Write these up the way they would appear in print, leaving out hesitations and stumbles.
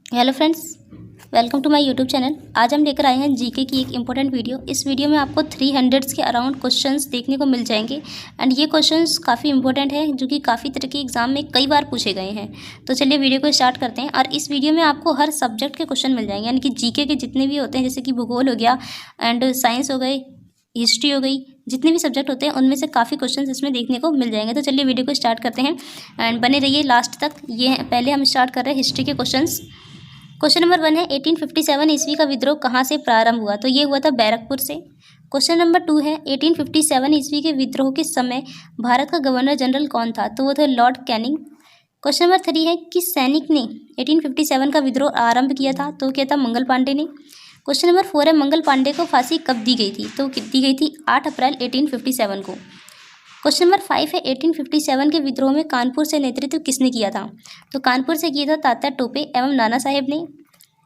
Hello friends, welcome to my YouTube channel. आज हम लेकर आए हैं जीके की एक इम्पोर्टेंट वीडियो। इस वीडियो में आपको 300 के अराउंड क्वेश्चंस देखने को मिल जाएंगे एंड ये क्वेश्चंस काफ़ी इंपॉर्टेंट है जो कि काफ़ी तरह के एग्जाम में कई बार पूछे गए हैं। तो चलिए वीडियो को स्टार्ट करते हैं। और इस वीडियो में आपको हर सब्जेक्ट के क्वेश्चन मिल जाएंगे, यानी कि जीके के जितने भी होते हैं, जैसे कि भूगोल हो गया एंड साइंस हो गई, हिस्ट्री हो गई, जितने भी सब्जेक्ट होते हैं उनमें से काफ़ी क्वेश्चंस इसमें देखने को मिल जाएंगे। तो चलिए वीडियो को स्टार्ट करते हैं एंड बने रहिए लास्ट तक। पहले हम स्टार्ट कर रहे हैं हिस्ट्री के क्वेश्चंस। क्वेश्चन नंबर 1 है 1857 ईस्वी का विद्रोह कहाँ से प्रारंभ हुआ? तो ये हुआ था बैरकपुर से। क्वेश्चन नंबर 2 है 1857 ईस्वी के विद्रोह के समय भारत का गवर्नर जनरल कौन था? तो वो था लॉर्ड कैनिंग। क्वेश्चन नंबर 3 है किस सैनिक ने 1857 का विद्रोह आरंभ किया था? तो क्या था? मंगल पांडे ने। क्वेश्चन नंबर 4 है मंगल पांडे को फांसी कब दी गई थी? तो दी गई थी 8 अप्रैल 1857 को। क्वेश्चन नंबर 5 है 1857 के विद्रोह में कानपुर से नेतृत्व किसने किया था? तो कानपुर से किया था तात्या टोपे एवं नाना साहेब ने।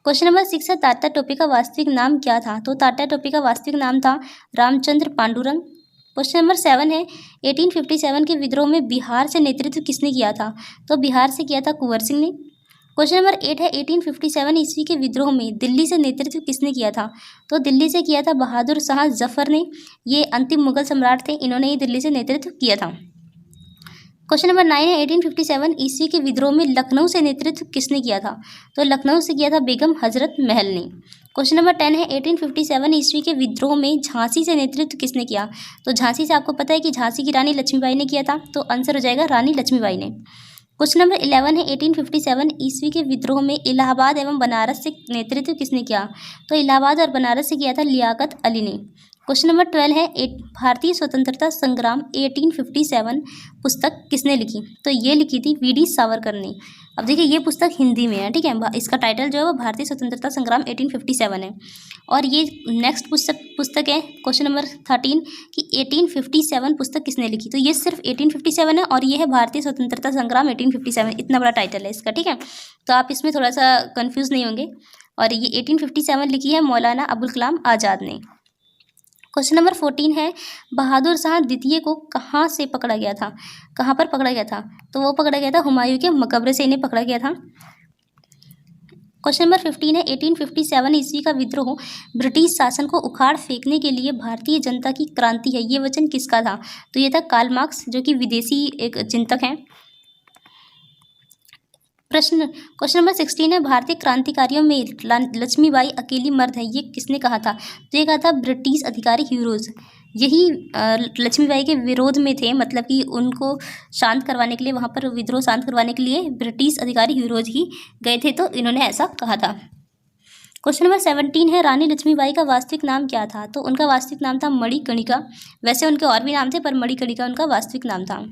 क्वेश्चन नंबर 6 है तात्या टोपे का वास्तविक नाम क्या था? तो तात्या टोपे का वास्तविक नाम था रामचंद्र पांडुरंग। क्वेश्चन नंबर 7 है 1857 के विद्रोह में बिहार से नेतृत्व किसने किया था? तो बिहार से किया था कुंवर सिंह ने। क्वेश्चन नंबर 8 है 1857 ईस्वी के विद्रोह में दिल्ली से नेतृत्व किसने किया था? तो दिल्ली से किया था बहादुर शाह जफर ने। ये अंतिम मुगल सम्राट थे, इन्होंने ही दिल्ली से नेतृत्व किया था। क्वेश्चन नंबर 9 है 1857 ईस्वी के विद्रोह में लखनऊ से नेतृत्व किसने किया था? तो लखनऊ से किया था बेगम हजरत महल ने। क्वेश्चन नंबर 10 है 1857 ईस्वी के विद्रोह में झांसी से नेतृत्व किसने किया? तो झांसी से आपको पता है कि झांसी की रानी लक्ष्मीबाई ने किया था, तो आंसर हो जाएगा रानी लक्ष्मीबाई ने। क्वेश्चन नंबर 11 है 1857 ईस्वी के विद्रोह में इलाहाबाद एवं बनारस से नेतृत्व किसने किया? तो इलाहाबाद और बनारस से किया था लियाकत अली ने। क्वेश्चन नंबर 12 है भारतीय स्वतंत्रता संग्राम 1857 पुस्तक किसने लिखी? तो ये लिखी थी वीडी सावरकर ने। अब देखिए ये पुस्तक हिंदी में है, ठीक है। इसका टाइटल जो है वो भारतीय स्वतंत्रता संग्राम 1857 है। और ये नेक्स्ट पुस्तक है क्वेश्चन नंबर 13 कि 1857 पुस्तक किसने लिखी? तो ये सिर्फ 1857 है और ये है भारतीय स्वतंत्रता संग्राम 1857। इतना बड़ा टाइटल है इसका, ठीक है। तो आप इसमें थोड़ा सा कन्फ्यूज़ नहीं होंगे। और ये 1857 लिखी है मौलाना अबुल कलाम आज़ाद ने। क्वेश्चन नंबर 14 है बहादुर शाह द्वितीय को कहाँ से पकड़ा गया था? कहाँ पर पकड़ा गया था? तो वो पकड़ा गया था हुमायूं के मकबरे से इन्हें पकड़ा गया था। क्वेश्चन नंबर 15 है 1857 ईस्वी का विद्रोह ब्रिटिश शासन को उखाड़ फेंकने के लिए भारतीय जनता की क्रांति है, ये वचन किसका था? तो ये था कार्ल मार्क्स, जो कि विदेशी एक चिंतक हैं। क्वेश्चन नंबर 16 है भारतीय क्रांतिकारियों में लक्ष्मीबाई अकेली मर्द है, ये किसने कहा था? तो ये कहा था ब्रिटिश अधिकारी ह्यूरोज। यही लक्ष्मीबाई के विरोध में थे, मतलब कि उनको शांत करवाने के लिए, वहाँ पर विद्रोह शांत करवाने के लिए ब्रिटिश अधिकारी ह्यूरोज ही गए थे, तो इन्होंने ऐसा कहा था। क्वेश्चन नंबर 17 है रानी लक्ष्मीबाई का वास्तविक नाम क्या था? तो उनका वास्तविक नाम था मणिकर्णिका। वैसे उनके और भी नाम थे पर मणिकर्णिका उनका वास्तविक नाम था।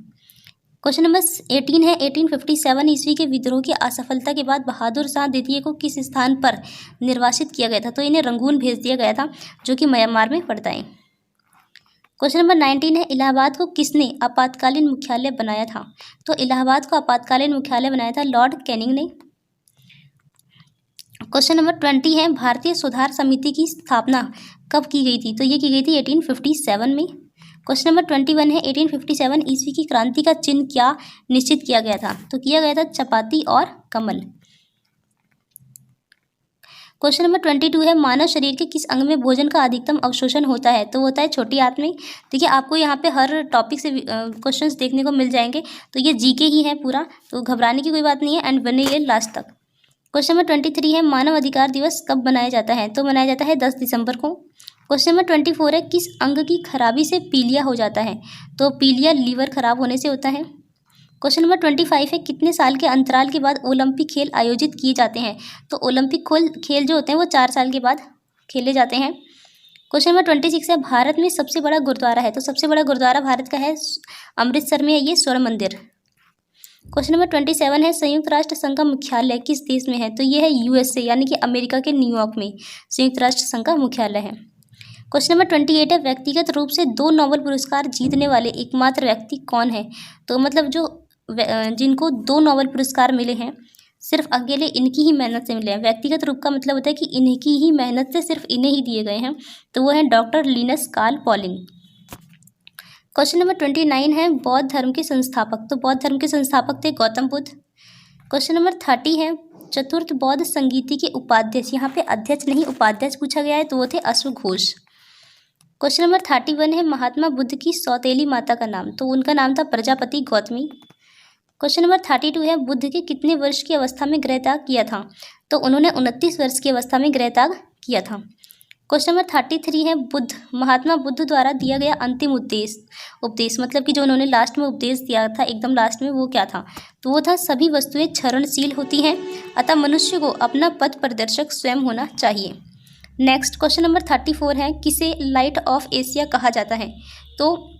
क्वेश्चन नंबर 18 है 1857 ईस्वी के विद्रोह की असफलता के बाद बहादुर शाह द्वितीय को किस स्थान पर निर्वासित किया गया था? तो इन्हें रंगून भेज दिया गया था, जो कि म्यांमार में पड़ता है। क्वेश्चन नंबर 19 है इलाहाबाद को किसने आपातकालीन मुख्यालय बनाया था? तो इलाहाबाद को आपातकालीन मुख्यालय बनाया था लॉर्ड कैनिंग ने। क्वेश्चन नंबर 20 है भारतीय सुधार समिति की स्थापना कब की गई थी? तो ये की गई थी 1857 में। क्वेश्चन नंबर 21 है 1857 ईस्वी की क्रांति का चिन्ह क्या निश्चित किया गया था? तो किया गया था चपाती और कमल। क्वेश्चन नंबर 22 है मानव शरीर के किस अंग में भोजन का अधिकतम अवशोषण होता है? तो होता है छोटी आंत में। देखिए आपको यहाँ पे हर टॉपिक से क्वेश्चंस देखने को मिल जाएंगे, तो ये जीके ही है पूरा, तो घबराने की कोई बात नहीं है एंड बने ये लास्ट तक। क्वेश्चन नंबर 23 है मानव अधिकार दिवस कब मनाया जाता है? तो मनाया जाता है 10 दिसंबर को। क्वेश्चन नंबर 24 है किस अंग की खराबी से पीलिया हो जाता है? तो पीलिया लीवर खराब होने से होता है। क्वेश्चन नंबर 25 है कितने साल के अंतराल के बाद ओलंपिक खेल आयोजित किए जाते हैं? तो ओलंपिक खेल जो होते हैं वो 4 साल के बाद खेले जाते हैं। क्वेश्चन नंबर 26 है भारत में सबसे बड़ा गुरुद्वारा है? तो सबसे बड़ा गुरुद्वारा भारत का है अमृतसर में है ये स्वर्ण मंदिर। क्वेश्चन नंबर 27 है संयुक्त राष्ट्र संघ का मुख्यालय किस देश में है? तो ये है यूएसए, यानी कि अमेरिका के न्यूयॉर्क में संयुक्त राष्ट्र संघ का मुख्यालय है। क्वेश्चन नंबर 28 है व्यक्तिगत रूप से 2 नोबेल पुरस्कार जीतने वाले एकमात्र व्यक्ति कौन है? तो मतलब जो जिनको 2 नोबेल पुरस्कार मिले हैं, सिर्फ अकेले इनकी ही मेहनत से मिले हैं। व्यक्तिगत रूप का मतलब होता है कि इनकी ही मेहनत से सिर्फ इन्हें ही दिए गए हैं, तो वो है doctor Linus Carl Pauling. Question number 29 है बौद्ध धर्म के संस्थापक। तो बौद्ध धर्म के संस्थापक थे गौतम बुद्ध। क्वेश्चन नंबर 30 है चतुर्थ बौद्ध संगीति के उपाध्यक्ष, यहाँ पे अध्यक्ष नहीं उपाध्यक्ष पूछा गया है, तो वो थे अशोक घोष। क्वेश्चन नंबर 31 है महात्मा बुद्ध की सौतेली माता का नाम, तो उनका नाम था प्रजापति गौतमी। क्वेश्चन नंबर 32 है बुद्ध के कितने वर्ष की अवस्था में गृह त्याग किया था, तो उन्होंने 29 वर्ष की अवस्था में गृह त्याग किया था। क्वेश्चन नंबर 33 है महात्मा बुद्ध द्वारा दिया गया अंतिम उपदेश मतलब कि जो उन्होंने लास्ट में उपदेश दिया था एकदम लास्ट में, वो क्या था, तो वो था सभी वस्तुएं क्षरणशील होती हैं, अतः मनुष्य को अपना पथ प्रदर्शक स्वयं होना चाहिए। नेक्स्ट क्वेश्चन नंबर 34 है किसे लाइट ऑफ एशिया कहा जाता है, तो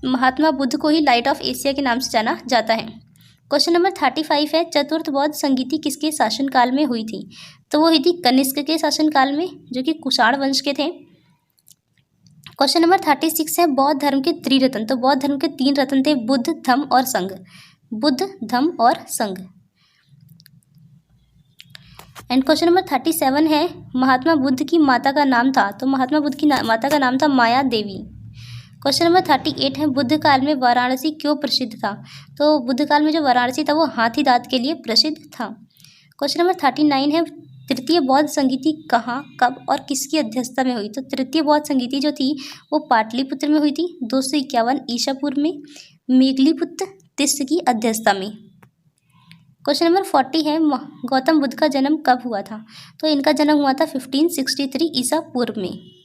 महात्मा बुद्ध को ही लाइट ऑफ एशिया के नाम से जाना जाता है। क्वेश्चन नंबर 35 है चतुर्थ बौद्ध संगीति किसके शासनकाल में हुई थी, तो वो हुई थी कनिष्क के शासनकाल में, जो कि कुषाण वंश के थे। क्वेश्चन नंबर 36 है बौद्ध धर्म के त्रिरत्न, तो बौद्ध धर्म के 3 रत्न थे बुद्ध धम्म और संघ, बुद्ध धम्म और संघ। एंड क्वेश्चन नंबर 37 है महात्मा बुद्ध की माता का नाम था, तो महात्मा बुद्ध की माता का नाम था माया देवी। क्वेश्चन नंबर 38 है बुद्ध काल में वाराणसी क्यों प्रसिद्ध था, तो बुद्ध काल में जो वाराणसी था वो हाथी दांत के लिए प्रसिद्ध था। क्वेश्चन नंबर 39 है तृतीय बौद्ध संगीति कहाँ कब और किसकी अध्यक्षता में हुई, तो तृतीय बौद्ध संगीति जो थी वो पाटलिपुत्र में हुई थी 251 ईसा पूर्व में, मेघलीपुत्र तिस्स की अध्यक्षता में। क्वेश्चन नंबर 40 है गौतम बुद्ध का जन्म कब हुआ था, तो इनका जन्म हुआ था 1563 ईसा पूर्व में।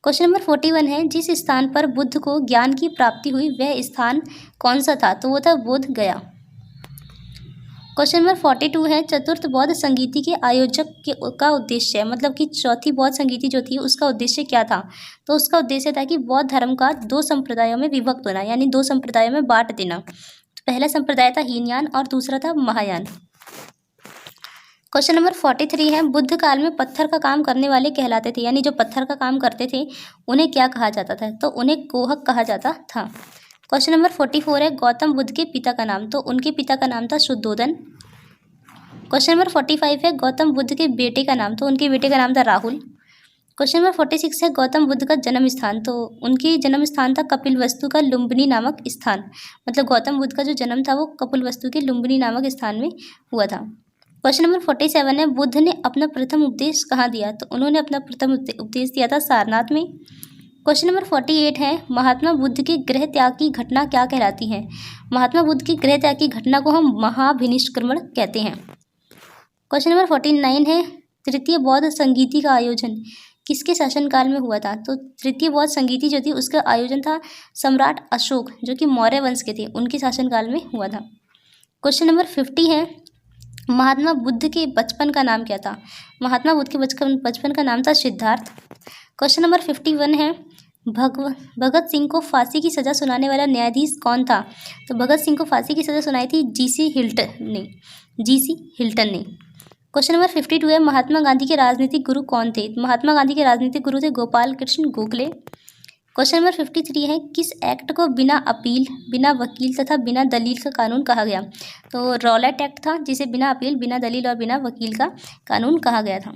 क्वेश्चन नंबर 41 है जिस स्थान पर बुद्ध को ज्ञान की प्राप्ति हुई वह स्थान कौन सा था, तो वो था बोध गया। क्वेश्चन नंबर 42 है चतुर्थ बौद्ध संगीति के आयोजक का उद्देश्य, मतलब कि चौथी बौद्ध संगीति जो थी उसका उद्देश्य क्या था, तो उसका उद्देश्य था कि बौद्ध धर्म का 2 संप्रदायों में विभक्त होना, यानी 2 संप्रदायों में बांट देना। तो पहला संप्रदाय था हीनयान और दूसरा था महायान। क्वेश्चन नंबर 43 है बुद्ध काल में पत्थर का काम करने वाले कहलाते थे, यानी जो पत्थर का काम करते थे उन्हें क्या कहा जाता था, तो उन्हें कोहक कहा जाता था। क्वेश्चन नंबर 44 है गौतम बुद्ध के पिता का नाम, तो उनके पिता का नाम था शुद्धोदन। क्वेश्चन नंबर 45 है गौतम बुद्ध के बेटे का नाम, तो उनके बेटे का नाम था राहुल। क्वेश्चन नंबर 46 है गौतम बुद्ध का जन्म स्थान, तो उनके जन्म स्थान था कपिलवस्तु का लुम्बिनी नामक स्थान, मतलब गौतम बुद्ध का जो जन्म था वो कपिलवस्तु के लुम्बिनी नामक स्थान में हुआ था। क्वेश्चन नंबर 47 है बुद्ध ने अपना प्रथम उपदेश कहाँ दिया, तो उन्होंने अपना प्रथम उपदेश दिया था सारनाथ में। क्वेश्चन नंबर 48 है महात्मा बुद्ध के गृह त्याग की घटना क्या कहलाती है, महात्मा बुद्ध की गृह त्याग की घटना को हम महाभिनिष्क्रमण कहते हैं। क्वेश्चन नंबर 49 है तृतीय बौद्ध संगीति का आयोजन किसके शासनकाल में हुआ था, तो तृतीय बौद्ध संगीति जो थी उसका आयोजन था सम्राट अशोक जो कि मौर्य वंश के थे, उनके शासनकाल में हुआ था। क्वेश्चन नंबर 50 है महात्मा बुद्ध के बचपन का नाम क्या था, महात्मा बुद्ध के बचपन का नाम था सिद्धार्थ। क्वेश्चन नंबर 51 है भगत सिंह को फांसी की सज़ा सुनाने वाला न्यायाधीश कौन था, तो भगत सिंह को फांसी की सज़ा सुनाई थी जीसी हिल्टन ने। क्वेश्चन नंबर 52 है महात्मा गांधी के राजनीतिक गुरु कौन थे, महात्मा गांधी के राजनीतिक गुरु थे गोपाल कृष्ण गोखले। क्वेश्चन नंबर 53 है किस एक्ट को बिना अपील, बिना वकील तथा बिना दलील का कानून कहा गया, तो रॉलेट एक्ट था जिसे बिना अपील, बिना दलील और बिना वकील का कानून कहा गया था।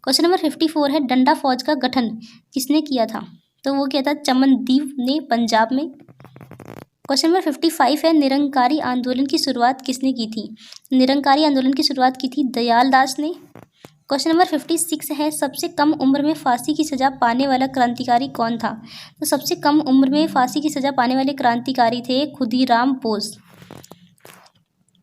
क्वेश्चन नंबर 54 है डंडा फौज का गठन किसने किया था, तो वो किया था चमनदीप ने पंजाब में। क्वेश्चन नंबर 55 है निरंकारी आंदोलन की शुरुआत किसने की थी, निरंकारी आंदोलन की शुरुआत की थी दयाल दास ने। क्वेश्चन नंबर 56 है सबसे कम उम्र में फांसी की सज़ा पाने वाला क्रांतिकारी कौन था, तो सबसे कम उम्र में फांसी की सज़ा पाने वाले क्रांतिकारी थे खुदीराम बोस।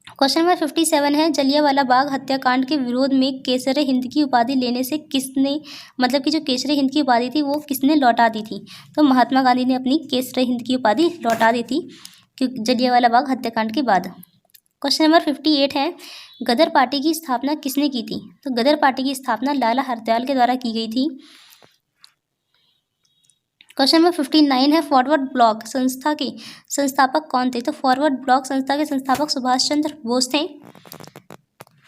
क्वेश्चन नंबर 57 है जलियांवाला बाग हत्याकांड के विरोध में केसरे हिंद की उपाधि लेने से किसने, मतलब कि जो केसरे हिंद की उपाधि थी वो किसने लौटा दी थी, तो महात्मा गांधी ने अपनी केसरे हिंद की उपाधि लौटा दी थी क्योंकि जलियांवाला बाग हत्याकांड के बाद। क्वेश्चन नंबर 58 है गदर पार्टी की स्थापना किसने की थी, तो गदर पार्टी की स्थापना लाला हरदयाल के द्वारा की गई थी। क्वेश्चन नंबर 59 है फॉरवर्ड ब्लॉक संस्था के संस्थापक कौन थे, तो फॉरवर्ड ब्लॉक संस्था के संस्थापक सुभाष चंद्र बोस थे।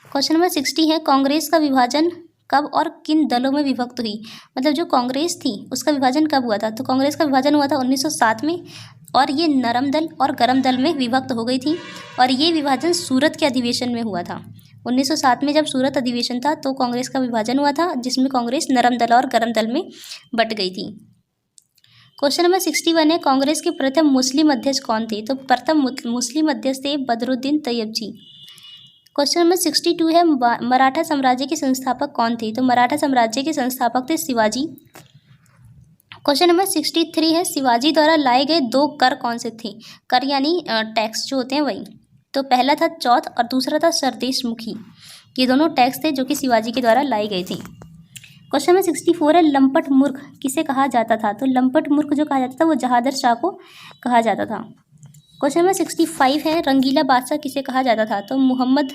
क्वेश्चन नंबर 60 है कांग्रेस का विभाजन कब और किन दलों में विभक्त हुई, मतलब जो कांग्रेस थी उसका विभाजन कब हुआ था, तो कांग्रेस का विभाजन हुआ था 1907 में और ये नरम दल और गरम दल में विभक्त हो गई थी और ये विभाजन सूरत के अधिवेशन में हुआ था। 1907 में जब सूरत अधिवेशन था तो कांग्रेस का विभाजन हुआ था जिसमें कांग्रेस नरम दल और गरम दल में बट गई थी। क्वेश्चन नंबर 61 है कांग्रेस के प्रथम मुस्लिम अध्यक्ष कौन थे, तो प्रथम मुस्लिम अध्यक्ष थे बदरुद्दीन तैयब जी। क्वेश्चन नंबर 62 है मराठा साम्राज्य के संस्थापक कौन थे? तो मराठा साम्राज्य के संस्थापक थे शिवाजी। क्वेश्चन नंबर 63 है शिवाजी द्वारा लाए गए 2 कर कौन से थे? कर यानी टैक्स जो होते हैं वही। तो पहला था चौथ और दूसरा था सरदेशमुखी। ये दोनों टैक्स थे जो कि शिवाजी के द्वारा लाई गई थी। क्वेश्चन नंबर 64 है लंपट मूर्ख किसे कहा जाता था? तो लंपट मूर्ख जो कहा जाता था वो जहादर शाह को कहा जाता था। क्वेश्चन नंबर 65 है रंगीला बादशाह किसे कहा जाता था? तो मोहम्मद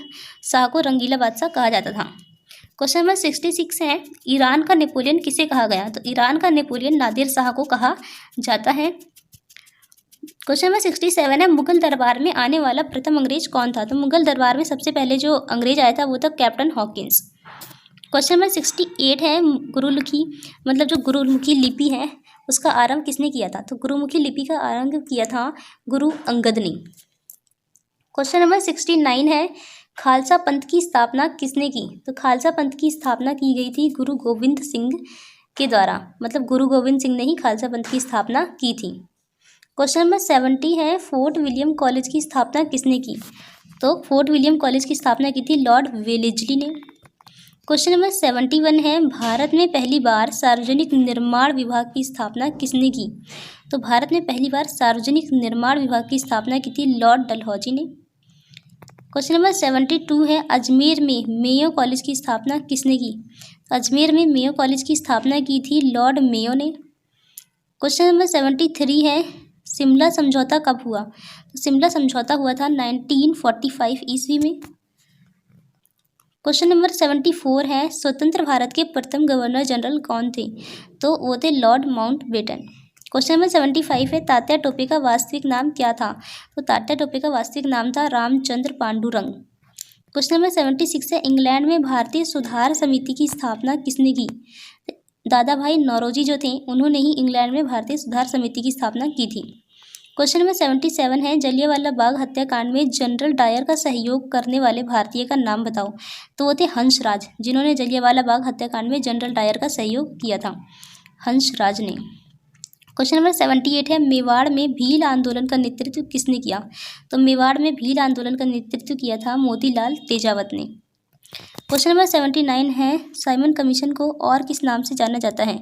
शाह को रंगीला बादशाह कहा जाता था। क्वेश्चन नंबर 66 है ईरान का नेपोलियन किसे कहा गया? तो ईरान का नेपोलियन नादिर शाह को कहा जाता है। क्वेश्चन नंबर 67 है मुगल दरबार में आने वाला प्रथम अंग्रेज कौन था? तो मुगल दरबार में सबसे पहले जो अंग्रेज आया था वो था कैप्टन हॉकिंस। क्वेश्चन नंबर 68 है गुरुमुखी मतलब जो गुरुमुखी लिपि है उसका आरंभ किसने किया था? तो गुरुमुखी लिपि का आरंभ किया था गुरु अंगद ने। क्वेश्चन नंबर 69 है खालसा पंथ की स्थापना किसने की? तो खालसा पंथ की स्थापना की गई थी गुरु गोविंद सिंह के द्वारा, मतलब गुरु गोविंद सिंह ने ही खालसा पंथ की स्थापना की थी। क्वेश्चन नंबर 70 है फोर्ट विलियम कॉलेज की स्थापना किसने की? तो फोर्ट विलियम कॉलेज की स्थापना की थी लॉर्ड वेलेस्ली ने। क्वेश्चन नंबर 71 है भारत में पहली बार सार्वजनिक निर्माण विभाग की स्थापना किसने की? तो भारत में पहली बार सार्वजनिक निर्माण विभाग की स्थापना की थी लॉर्ड डलहौजी ने। क्वेश्चन नंबर 72 है अजमेर में मेयो कॉलेज की स्थापना किसने की? अजमेर में मेयो कॉलेज की स्थापना की थी लॉर्ड मेयो ने। क्वेश्चन नंबर 73 है शिमला समझौता कब हुआ? तो शिमला समझौता हुआ था 1945 ईस्वी में। क्वेश्चन नंबर 74 है स्वतंत्र भारत के प्रथम गवर्नर जनरल कौन थे? तो वो थे लॉर्ड माउंटबेटन। क्वेश्चन नंबर 75 है तात्या टोपे का वास्तविक नाम क्या था? तो तात्या टोपे का वास्तविक नाम था रामचंद्र पांडुरंग। क्वेश्चन नंबर 76 है इंग्लैंड में भारतीय सुधार समिति की स्थापना किसने की? दादा भाई नौरोजी जो थे उन्होंने ही इंग्लैंड में भारतीय सुधार समिति की स्थापना की थी। क्वेश्चन नंबर 77 है जलियांवाला बाग हत्याकांड में जनरल डायर का सहयोग करने वाले भारतीय का नाम बताओ। तो वो थे हंसराज, जिन्होंने जलियांवाला बाग हत्याकांड में जनरल डायर का सहयोग किया था, हंसराज ने। क्वेश्चन नंबर 78 है मेवाड़ में भील आंदोलन का नेतृत्व किसने किया? तो मेवाड़ में भील आंदोलन का नेतृत्व किया था मोतीलाल तेजावत ने। क्वेश्चन नंबर 79 है साइमन कमीशन को और किस नाम से जाना जाता है?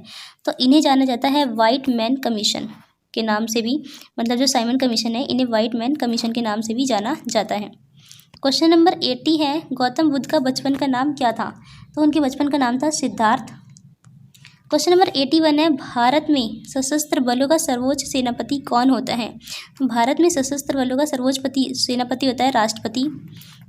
तो इन्हें जाना जाता है वाइट मैन कमीशन के नाम से भी, मतलब जो साइमन कमीशन है इन्हें वाइट मैन कमीशन के नाम से भी जाना जाता है। क्वेश्चन नंबर 80 है गौतम बुद्ध का बचपन का नाम क्या था? तो उनके बचपन का नाम था सिद्धार्थ। क्वेश्चन नंबर 81 है भारत में सशस्त्र बलों का सर्वोच्च सेनापति कौन होता है? भारत में सशस्त्र बलों का सर्वोच्च सेनापति होता है राष्ट्रपति।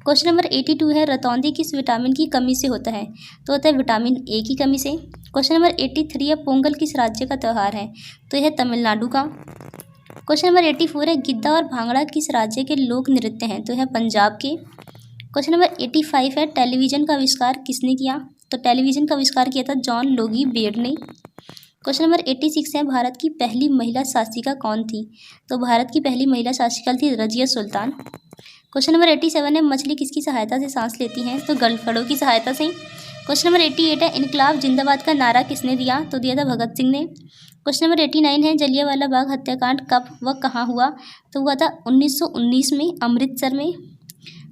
क्वेश्चन नंबर 82 है रतौंधी किस विटामिन की कमी से होता है? तो होता है विटामिन ए की कमी से। क्वेश्चन नंबर 83 है पोंगल किस राज्य का त्यौहार है? तो यह तमिलनाडु का। क्वेश्चन नंबर 84 है गिद्दा और भांगड़ा किस राज्य के लोक नृत्य हैं? तो यह पंजाब के। क्वेश्चन नंबर 85 है टेलीविजन का आविष्कार किसने किया? तो टेलीविजन का आविष्कार किया था जॉन लोगी बेयर ने। क्वेश्चन नंबर 86 है भारत की पहली महिला शासिका कौन थी? तो भारत की पहली महिला शासिका थी रजिया सुल्तान। क्वेश्चन नंबर 87 है मछली किसकी सहायता से सांस लेती हैं? तो गलफड़ों की सहायता से। क्वेश्चन नंबर 88 है इनकलाब जिंदाबाद का नारा किसने दिया? तो दिया था भगत सिंह ने। क्वेश्चन नंबर 89 है जलियांवाला बाग हत्याकांड कब व कहाँ हुआ? तो हुआ था 1919 में अमृतसर में।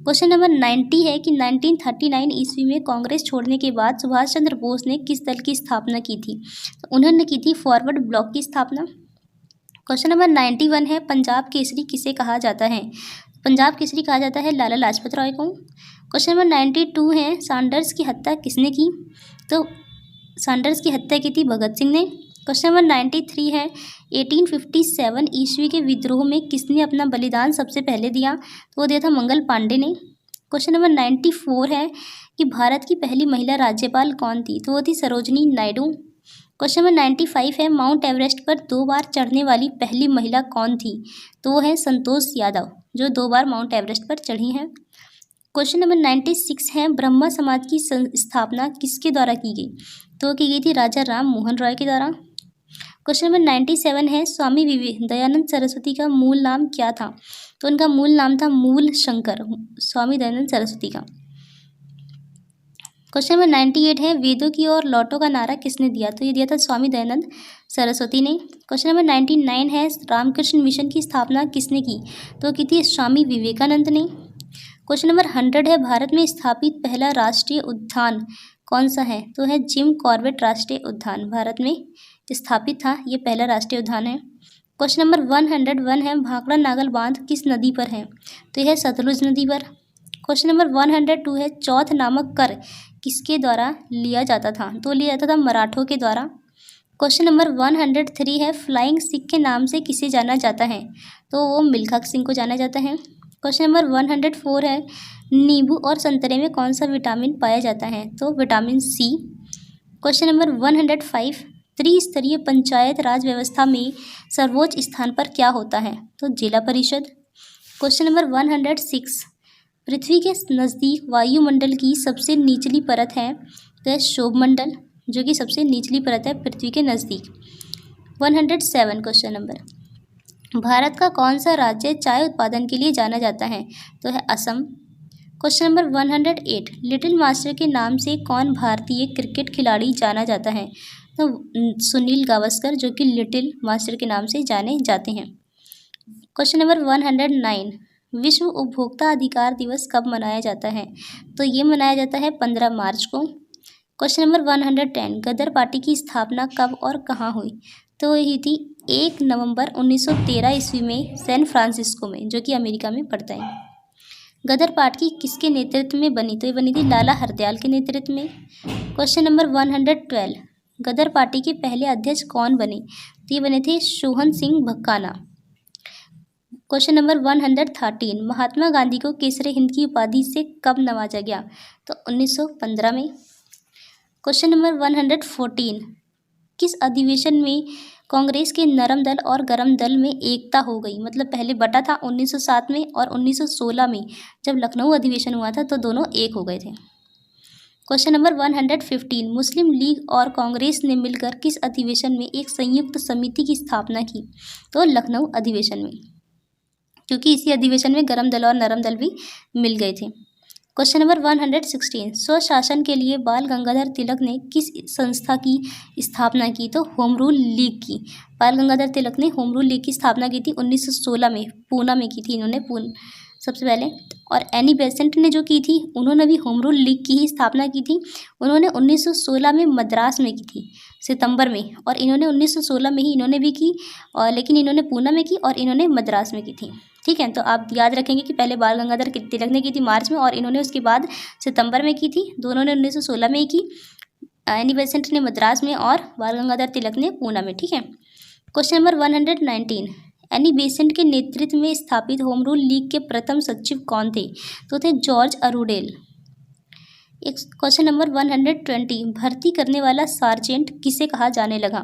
क्वेश्चन नंबर 90 है कि 1939 ईस्वी में कांग्रेस छोड़ने के बाद सुभाष चंद्र बोस ने किस दल की स्थापना की थी? तो उन्होंने की थी फॉरवर्ड ब्लॉक की स्थापना। क्वेश्चन नंबर 91 है पंजाब केसरी किसे कहा जाता है? पंजाब केसरी कहा जाता है लाला लाजपत राय को। क्वेश्चन नंबर 92 है सैंडर्स की हत्या किसने की? तो सैंडर्स की हत्या की थी भगत सिंह ने। क्वेश्चन नंबर 93 है 1857 ईस्वी के विद्रोह में किसने अपना बलिदान सबसे पहले दिया? तो वो दिया था मंगल पांडे ने। क्वेश्चन नंबर 94 है कि भारत की पहली महिला राज्यपाल कौन थी? तो वो थी सरोजनी नायडू। क्वेश्चन नंबर 95 है माउंट एवरेस्ट पर 2 बार चढ़ने वाली पहली महिला कौन थी? तो वो है संतोष यादव, जो 2 बार माउंट एवरेस्ट पर चढ़ी हैं। क्वेश्चन नंबर 96 है ब्रह्मा समाज की स्थापना किसके द्वारा की गई? तो की गई थी राजा राम मोहन रॉय के द्वारा। क्वेश्चन नंबर 97 है स्वामी दयानंद सरस्वती का मूल नाम क्या था? तो उनका मूल नाम था मूल शंकर, स्वामी दयानंद सरस्वती का। क्वेश्चन नंबर 98 है वेदों की ओर लौटो का नारा किसने दिया? तो ये दिया था स्वामी दयानंद सरस्वती ने। क्वेश्चन नंबर 99 है रामकृष्ण मिशन की स्थापना किसने की? तो की थी स्वामी विवेकानंद ने। क्वेश्चन नंबर 100 है, भारत में स्थापित पहला राष्ट्रीय उद्यान कौन सा है? तो है जिम कॉर्बेट राष्ट्रीय उद्यान, भारत में स्थापित था, ये पहला राष्ट्रीय उद्यान है। क्वेश्चन नंबर 101 है, भाखड़ा नागल बांध किस नदी पर है? तो यह है सतलुज नदी पर। क्वेश्चन नंबर 102 है, चौथ नामक कर किसके द्वारा लिया जाता था? तो लिया जाता था मराठों के द्वारा। क्वेश्चन नंबर 103 है, फ्लाइंग सिख के नाम से किसे जाना जाता है? तो वो मिल्खा सिंह को जाना जाता है। क्वेश्चन नंबर 104 है, नींबू और संतरे में कौन सा विटामिन पाया जाता है? तो विटामिन सी। क्वेश्चन नंबर 105, त्रिस्तरीय पंचायत राज व्यवस्था में सर्वोच्च स्थान पर क्या होता है? तो जिला परिषद। क्वेश्चन नंबर 106, पृथ्वी के नज़दीक वायुमंडल की सबसे निचली परत है? तो क्षोभमंडल, जो कि सबसे निचली परत है पृथ्वी के नज़दीक। 107 क्वेश्चन नंबर, भारत का कौन सा राज्य चाय उत्पादन के लिए जाना जाता है? तो है Assam. Question number 108, little master के नाम से कौन भारतीय क्रिकेट खिलाड़ी जाना जाता है? तो सुनील गावस्कर, जो कि लिटिल मास्टर के नाम से जाने जाते हैं। क्वेश्चन नंबर 109, विश्व उपभोक्ता अधिकार दिवस कब मनाया जाता है? तो ये मनाया जाता है 15 मार्च को। क्वेश्चन नंबर 110, गदर पार्टी की स्थापना कब और कहाँ हुई? तो यही थी 1 नवंबर 1913 ईस्वी में सैन फ्रांसिस्को में, जो कि अमेरिका में पड़ता है। गदर पार्टी किसके नेतृत्व में बनी? तो ये बनी थी लाला हरदयाल के नेतृत्व में। क्वेश्चन नंबर 112, गदर पार्टी के पहले अध्यक्ष कौन बने? तो ये बने थे सोहन सिंह भक्काना। क्वेश्चन नंबर 113, महात्मा गांधी को केसरे हिंद की उपाधि से कब नवाजा गया? तो 1915 में। क्वेश्चन नंबर 114, किस अधिवेशन में कांग्रेस के नरम दल और गरम दल में एकता हो गई? मतलब पहले बटा था 1907 में, और 1916 में जब लखनऊ अधिवेशन हुआ था तो दोनों एक हो गए थे। क्वेश्चन नंबर 115, मुस्लिम लीग और कांग्रेस ने मिलकर किस अधिवेशन में एक संयुक्त समिति की स्थापना की? तो लखनऊ अधिवेशन में, क्योंकि इसी अधिवेशन में गरम दल और नरम दल भी मिल गए थे। क्वेश्चन नंबर 116, स्वशासन के लिए बाल गंगाधर तिलक ने किस संस्था की स्थापना की? तो होम रूल लीग की। बाल गंगाधर तिलक ने होम रूल लीग की स्थापना की थी 1916 में, पूना में की थी इन्होंने सबसे पहले। और एनी बेसेंट ने जो की थी, उन्होंने भी होम रूल लीग की ही स्थापना की थी। उन्होंने 1916 में मद्रास में की थी, सितंबर में, और इन्होंने 1916 में ही इन्होंने भी की, और लेकिन इन्होंने पूना में की और इन्होंने मद्रास में की थी। ठीक है, तो आप याद रखेंगे कि पहले बाल गंगाधर तिलक ने की थी मार्च में, और इन्होंने उसके बाद सितंबर में की थी। दोनों ने 1916 में ही की, एनी बेसेंट ने मद्रास में और बाल गंगाधर तिलक ने पूना में। ठीक है। क्वेश्चन नंबर 119, एनी बेसेंट के नेतृत्व में स्थापित होम रूल लीग के प्रथम सचिव कौन थे? तो थे जॉर्ज अरूडेल। एक क्वेश्चन नंबर 120, भर्ती करने वाला सार्जेंट किसे कहा जाने लगा?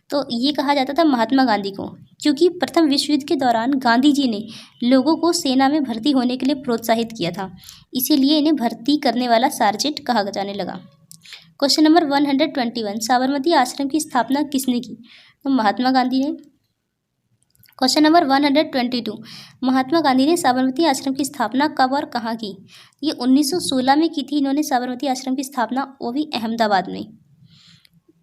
तो ये कहा जाता था महात्मा गांधी को, क्योंकि प्रथम विश्व युद्ध के दौरान गांधी जी ने लोगों को सेना में भर्ती होने के लिए प्रोत्साहित किया था, इसीलिए इन्हें भर्ती करने वाला सार्जेंट कहा जाने लगा। क्वेश्चन नंबर 121, साबरमती आश्रम की स्थापना किसने की? तो महात्मा गांधी ने। क्वेश्चन नंबर 122, महात्मा गांधी ने साबरमती आश्रम की स्थापना कब और कहाँ की? ये 1916 में की थी इन्होंने साबरमती आश्रम की स्थापना, वो भी अहमदाबाद में।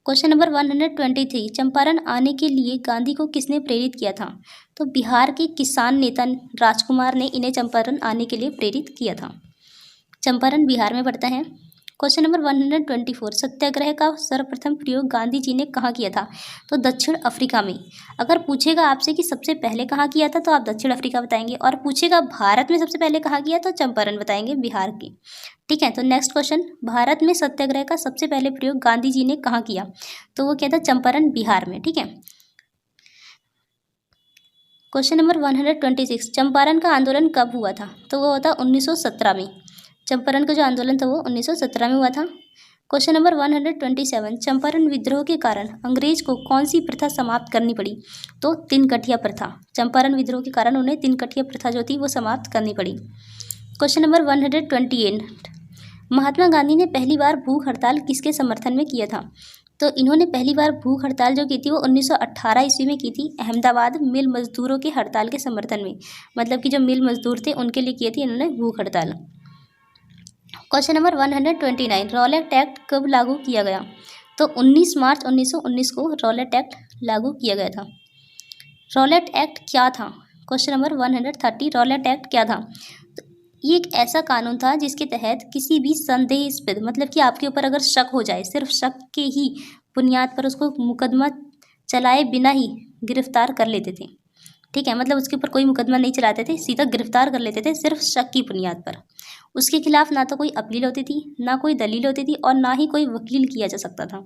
क्वेश्चन नंबर 123, चंपारण आने के लिए गांधी को किसने प्रेरित किया था? तो बिहार के किसान नेता राजकुमार ने इन्हें चंपारण आने के लिए प्रेरित किया था। चंपारण बिहार में पड़ता है। क्वेश्चन नंबर 124, सत्याग्रह का सर्वप्रथम प्रयोग गांधी जी ने कहाँ किया था? तो दक्षिण अफ्रीका में। अगर पूछेगा आपसे कि सबसे पहले कहाँ किया था तो आप दक्षिण अफ्रीका बताएंगे, और पूछेगा भारत में सबसे पहले कहाँ किया तो चंपारण बताएंगे, बिहार की। ठीक है, तो नेक्स्ट क्वेश्चन, भारत में सत्याग्रह का सबसे पहले प्रयोग गांधी जी ने कहाँ किया? तो वो क्या था? चंपारण बिहार में। ठीक है। क्वेश्चन नंबर 126, चंपारण का आंदोलन कब हुआ था? तो वो होता 1917 में। चंपारण का जो आंदोलन था वो 1917 में हुआ था। क्वेश्चन नंबर 127, चंपारण विद्रोह के कारण अंग्रेज को कौन सी प्रथा समाप्त करनी पड़ी? तो तिनकठिया प्रथा। चंपारण विद्रोह के कारण उन्हें तिनकठिया प्रथा जो थी वो समाप्त करनी पड़ी। क्वेश्चन नंबर 128, महात्मा गांधी ने पहली बार भूख हड़ताल किसके समर्थन में किया था? तो इन्होंने पहली बार भूख हड़ताल जो की थी वो 1918 ईस्वी में की थी, अहमदाबाद मिल मजदूरों के हड़ताल के समर्थन में। मतलब कि जो मिल मजदूर थे उनके लिए की थी इन्होंने भूख हड़ताल। क्वेश्चन नंबर 129, रॉलेट एक्ट कब लागू किया गया? तो 19 मार्च 1919 को रॉलेट एक्ट लागू किया गया था। रॉलेट एक्ट क्या था? क्वेश्चन नंबर 130, रॉलेट एक्ट क्या था? तो ये एक ऐसा कानून था जिसके तहत किसी भी संदेहास्पद, मतलब कि आपके ऊपर अगर शक हो जाए, सिर्फ शक के ही बुनियाद पर उसको मुकदमा चलाए बिना ही गिरफ्तार कर लेते थे। ठीक है, मतलब उसके ऊपर कोई मुकदमा नहीं चलाते थे, सीधा गिरफ्तार कर लेते थे सिर्फ शक की बुनियाद पर। उसके खिलाफ ना तो कोई अपील होती थी, ना कोई दलील होती थी, और ना ही कोई वकील किया जा सकता था।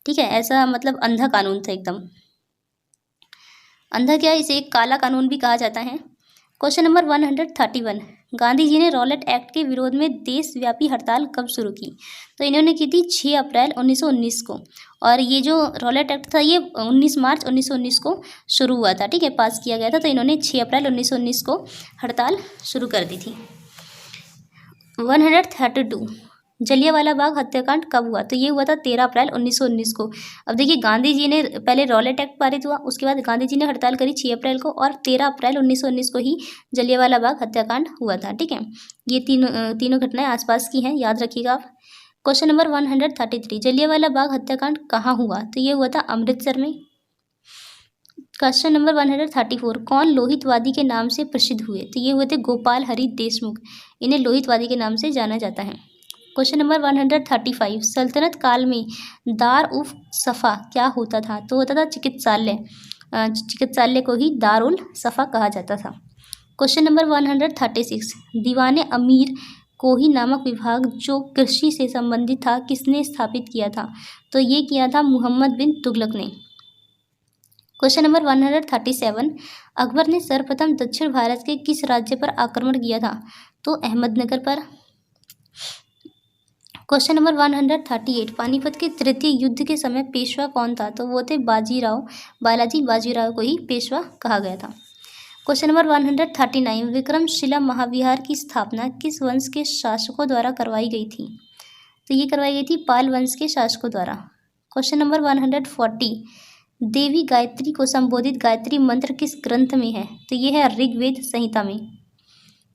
ठीक है, ऐसा मतलब अंधा कानून था एकदम। अंधा क्या, इसे एक काला कानून भी कहा जाता है। क्वेश्चन नंबर 131, गांधी जी ने रॉलेट एक्ट के विरोध में देशव्यापी हड़ताल कब शुरू की? तो इन्होंने की थी 6 अप्रैल 1919 को, और ये जो रॉलेट एक्ट था ये 19 मार्च 1919 को शुरू हुआ था। ठीक है, पास किया गया था। तो इन्होंने 6 अप्रैल 1919 को हड़ताल शुरू कर दी थी। 132, जलियांवाला बाग हत्याकांड कब हुआ? तो ये हुआ था 13 अप्रैल 1919 को। अब देखिए, गांधी जी ने पहले रॉलेट एक्ट पारित हुआ, उसके बाद गांधी जी ने हड़ताल करी 6 अप्रैल को, और 13 अप्रैल 1919 को ही जलियांवाला बाग हत्याकांड हुआ था। ठीक है, ये तीनों घटनाएं आसपास की हैं, याद रखिएगा आप। क्वेश्चन नंबर 133, जलियांवाला बाग हत्याकांड कहाँ हुआ? तो ये हुआ था अमृतसर में। क्वेश्चन नंबर 134, कौन लोहितवादी के नाम से प्रसिद्ध हुए? तो ये हुए थे गोपाल हरि देशमुख। इन्हें लोहितवादी के नाम से जाना जाता है। क्वेश्चन नंबर 135, सल्तनत काल में दार उफ सफ़ा क्या होता था? तो होता था चिकित्सालय। चिकित्सालय को ही दारुल सफ़ा कहा जाता था। क्वेश्चन नंबर 136, दीवाने अमीर कोही नामक विभाग जो कृषि से संबंधित था किसने स्थापित किया था? तो ये किया था मुहम्मद बिन तुगलक ने। क्वेश्चन नंबर 137, अकबर ने सर्वप्रथम दक्षिण भारत के किस राज्य पर आक्रमण किया था? तो अहमदनगर पर। क्वेश्चन नंबर 138, पानीपत के तृतीय युद्ध के समय पेशवा कौन था? तो वो थे बाजीराव, बालाजी बाजीराव को ही पेशवा कहा गया था। क्वेश्चन नंबर 139, विक्रमशिला महाविहार की स्थापना किस वंश के शासकों द्वारा करवाई गई थी? तो ये करवाई गई थी पाल वंश के शासकों द्वारा। क्वेश्चन नंबर 140, देवी गायत्री को संबोधित गायत्री मंत्र किस ग्रंथ में है? तो ये है ऋग्वेद संहिता में।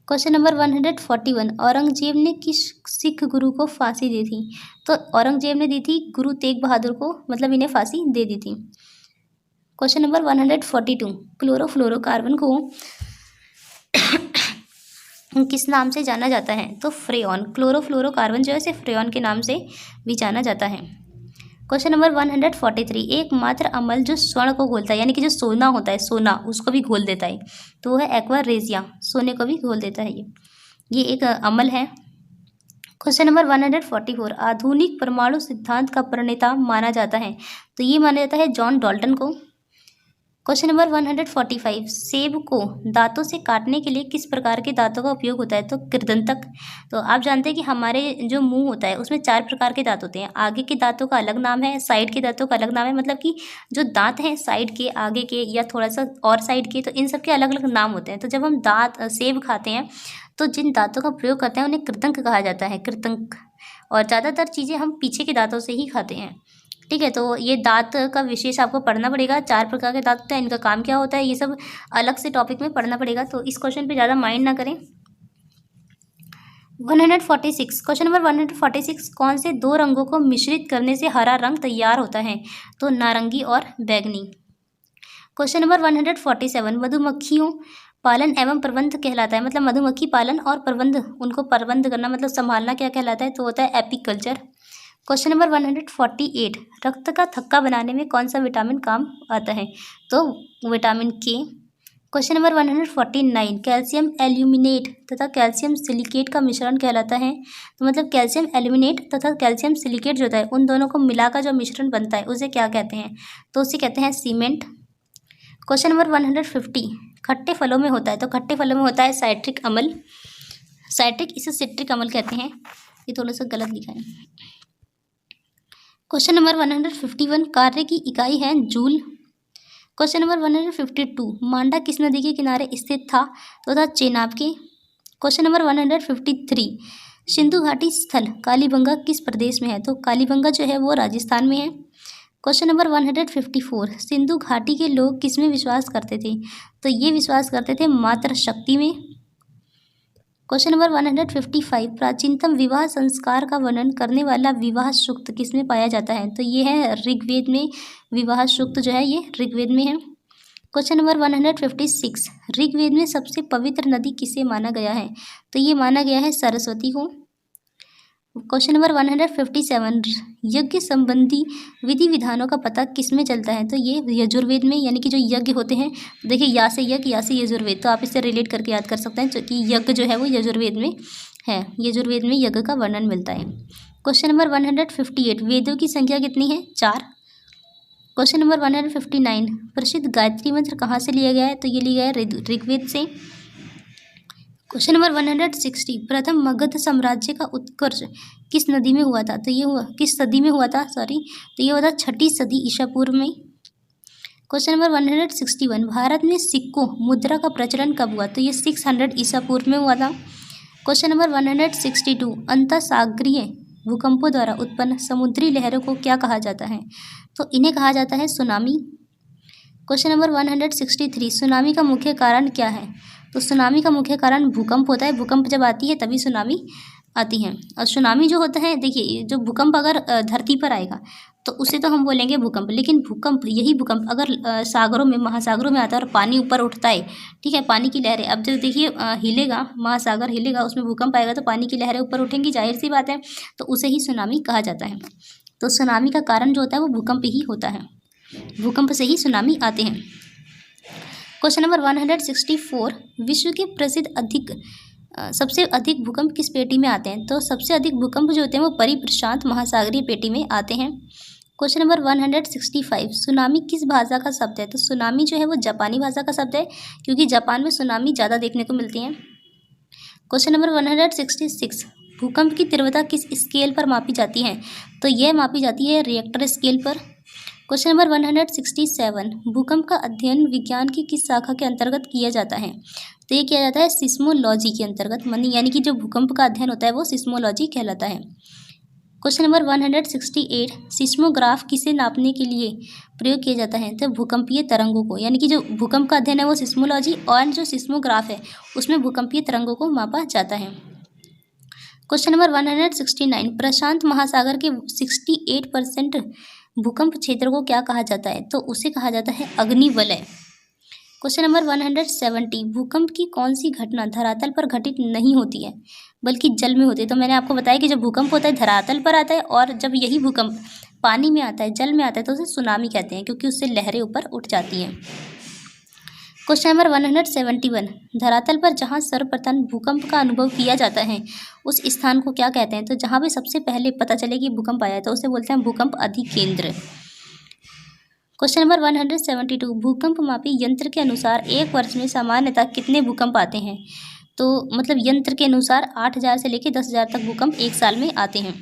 क्वेश्चन नंबर 141, औरंगजेब ने किस सिख गुरु को फांसी दी थी? तो औरंगजेब ने दी थी गुरु तेग बहादुर को, मतलब इन्हें फांसी दे दी थी। क्वेश्चन नंबर 142, क्लोरोफ्लोरोकार्बन को किस नाम से जाना जाता है? तो फ्रेऑन। क्लोरोफ्लोरोकार्बन जो है इसे फ्रेऑन के नाम से भी जाना जाता है। क्वेश्चन नंबर 143, एकमात्र अम्ल जो स्वर्ण को घोलता है, यानी कि जो सोना होता है, सोना उसको भी घोल देता है, तो वो है एक्वा रेजिया, सोने को भी घोल देता है ये एक अम्ल है। क्वेश्चन नंबर 144, आधुनिक परमाणु सिद्धांत का प्रणेता माना जाता है? तो ये माना जाता है जॉन डाल्टन को। क्वेश्चन नंबर 145, सेब को दांतों से काटने के लिए किस प्रकार के दांतों का उपयोग होता है? तो कृदंतक। तो आप जानते हैं कि हमारे जो मुंह होता है उसमें 4 प्रकार के दांत होते हैं। आगे के दांतों का अलग नाम है, साइड के दांतों का अलग नाम है, मतलब कि जो दांत हैं साइड के, आगे के या थोड़ा सा और साइड के, तो इन सब के अलग अलग नाम होते हैं। तो जब हम सेब खाते हैं तो जिन दांतों का प्रयोग करते हैं उन्हें कृतंक कहा जाता है, कृतंक। और ज़्यादातर चीज़ें हम पीछे के दांतों से ही खाते हैं। ठीक है, तो ये दांत का विशेष आपको पढ़ना पड़ेगा। 4 प्रकार के दांत होते हैं, इनका काम क्या होता है, ये सब अलग से टॉपिक में पढ़ना पड़ेगा, तो इस क्वेश्चन पे ज़्यादा माइंड ना करें। 146, क्वेश्चन नंबर 146, कौन से 2 रंगों को मिश्रित करने से हरा रंग तैयार होता है? तो नारंगी और बैंगनी। क्वेश्चन नंबर 147, मधुमक्खियों पालन एवं प्रबंध कहलाता है, मतलब मधुमक्खी पालन और प्रबंध, उनको प्रबंध करना मतलब संभालना क्या कहलाता है? तो होता है एपिकल्चर। क्वेश्चन नंबर 148, रक्त का थक्का बनाने में कौन सा विटामिन काम आता है? तो विटामिन के। क्वेश्चन नंबर 149, कैल्शियम एल्यूमिनेट तथा कैल्शियम सिलिकेट का मिश्रण कहलाता है? तो मतलब कैल्शियम एल्यूमिनेट तथा कैल्शियम सिलिकेट जो होता है उन दोनों को मिलाकर जो मिश्रण बनता है उसे क्या कहते हैं? तो उसे कहते हैं सीमेंट। क्वेश्चन नंबर 150, खट्टे फलों में होता है? तो खट्टे फलों में होता है साइट्रिक अम्ल, साइट्रिक इसे सिट्रिक अम्ल कहते हैं। ये थोड़ा सा गलत लिखा है। क्वेश्चन नंबर 151, कार्य की इकाई है जूल। क्वेश्चन नंबर 152, मांडा किस नदी के किनारे स्थित था? तो था चेनाब के। क्वेश्चन नंबर 153, सिंधु घाटी स्थल कालीबंगा किस प्रदेश में है? तो कालीबंगा जो है वो राजस्थान में है। क्वेश्चन नंबर 154, सिंधु घाटी के लोग किस में विश्वास करते थे? तो ये विश्वास करते थे मातृ शक्ति में। क्वेश्चन नंबर 155, प्राचीनतम विवाह संस्कार का वर्णन करने वाला विवाह सूक्त किसमें पाया जाता है? तो ये है ऋग्वेद में, विवाह सूक्त जो है ये ऋग्वेद में है। क्वेश्चन नंबर 156, ऋग्वेद में सबसे पवित्र नदी किसे माना गया है? तो ये माना गया है सरस्वती को। क्वेश्चन नंबर 157, यज्ञ संबंधी विधि विधानों का पता किस में चलता है? तो ये यजुर्वेद में, यानी कि जो यज्ञ होते हैं, देखिए या से यज्ञ, या से यजुर्वेद, तो आप इससे रिलेट करके याद कर सकते हैं कि यज्ञ जो है वो यजुर्वेद में है। यजुर्वेद में यज्ञ का वर्णन मिलता है। क्वेश्चन नंबर 158, वेदों की संख्या कितनी है? 4। क्वेश्चन नंबर 159, प्रसिद्ध गायत्री मंत्र कहाँ से लिया गया है? तो ये लिया गया है ऋग्वेद से। क्वेश्चन नंबर 160, प्रथम मगध साम्राज्य का उत्कर्ष किस नदी में हुआ था? तो ये हुआ किस सदी में हुआ था? तो ये हुआ था 6ठी सदी ईसा पूर्व में। क्वेश्चन नंबर 161, भारत में सिक्कों मुद्रा का प्रचलन कब हुआ? तो ये 600 ईसा पूर्व में हुआ था। क्वेश्चन नंबर 162, अंतःसागरीय भूकंपों द्वारा उत्पन्न समुद्री लहरों को क्या कहा जाता है? तो इन्हें कहा जाता है सुनामी। क्वेश्चन नंबर 163, सुनामी का मुख्य कारण क्या है? तो सुनामी का मुख्य कारण भूकंप होता है। भूकंप जब आती है तभी सुनामी आती है। और सुनामी जो होता है, देखिए जो भूकंप अगर धरती पर आएगा तो उसे तो हम बोलेंगे भूकंप, लेकिन यही भूकंप अगर सागरों में, महासागरों में आता है और पानी ऊपर उठता है, ठीक है, पानी की लहरें, अब जब देखिए हिलेगा, महासागर हिलेगा, उसमें भूकंप आएगा तो पानी की लहरें ऊपर उठेंगी, जाहिर सी बात है, तो उसे ही सुनामी कहा जाता है। तो सुनामी का कारण जो होता है वो भूकंप ही होता है, भूकंप से ही सुनामी आते हैं। क्वेश्चन नंबर 164, विश्व के प्रसिद्ध सबसे अधिक भूकंप किस पेटी में आते हैं? तो सबसे अधिक भूकंप जो होते हैं वो परिप्रशांत महासागरीय पेटी में आते हैं। क्वेश्चन नंबर 165, सुनामी किस भाषा का शब्द है? तो सुनामी जो है वो जापानी भाषा का शब्द है, क्योंकि जापान में सुनामी ज़्यादा देखने को मिलती हैं। क्वेश्चन नंबर 166, भूकंप की तीव्रता किस स्केल पर मापी जाती है? तो यह मापी जाती है रिएक्टर स्केल पर। क्वेश्चन नंबर 167, भूकंप का अध्ययन विज्ञान की किस शाखा के अंतर्गत किया जाता है? तो ये किया जाता है सिस्मोलॉजी के अंतर्गत, यानी कि जो भूकंप का अध्ययन होता है वो सिस्मोलॉजी कहलाता है। क्वेश्चन नंबर 168, सिस्मोग्राफ किसे नापने के लिए प्रयोग किया जाता है? तो भूकंपीय तरंगों को, यानी कि जो भूकंप का अध्ययन है वो सिस्मोलॉजी, और जो सिस्मोग्राफ है उसमें भूकंपीय तरंगों को मापा जाता है। क्वेश्चन नंबर 169, प्रशांत महासागर के 68% भूकंप क्षेत्र को क्या कहा जाता है? तो उसे कहा जाता है अग्निवलय। क्वेश्चन नंबर 170, भूकंप की कौन सी घटना धरातल पर घटित नहीं होती है बल्कि जल में होती है? तो मैंने आपको बताया कि जब भूकंप होता है धरातल पर आता है, और जब यही भूकंप पानी में आता है, जल में आता है, तो उसे सुनामी कहते हैं, क्योंकि उससे लहरें ऊपर उठ जाती हैं। क्वेश्चन नंबर 171, धरातल पर जहाँ सर्वप्रथम भूकंप का अनुभव किया जाता है उस स्थान को क्या कहते हैं? तो जहाँ पे सबसे पहले पता चले कि भूकंप आया है तो उसे बोलते हैं भूकंप अधिकेंद्र। क्वेश्चन नंबर 172, भूकंप मापी यंत्र के अनुसार एक वर्ष में सामान्यतः कितने भूकंप आते हैं? तो मतलब यंत्र के अनुसार 8000 से लेकर 10,000 तक भूकंप एक साल में आते हैं।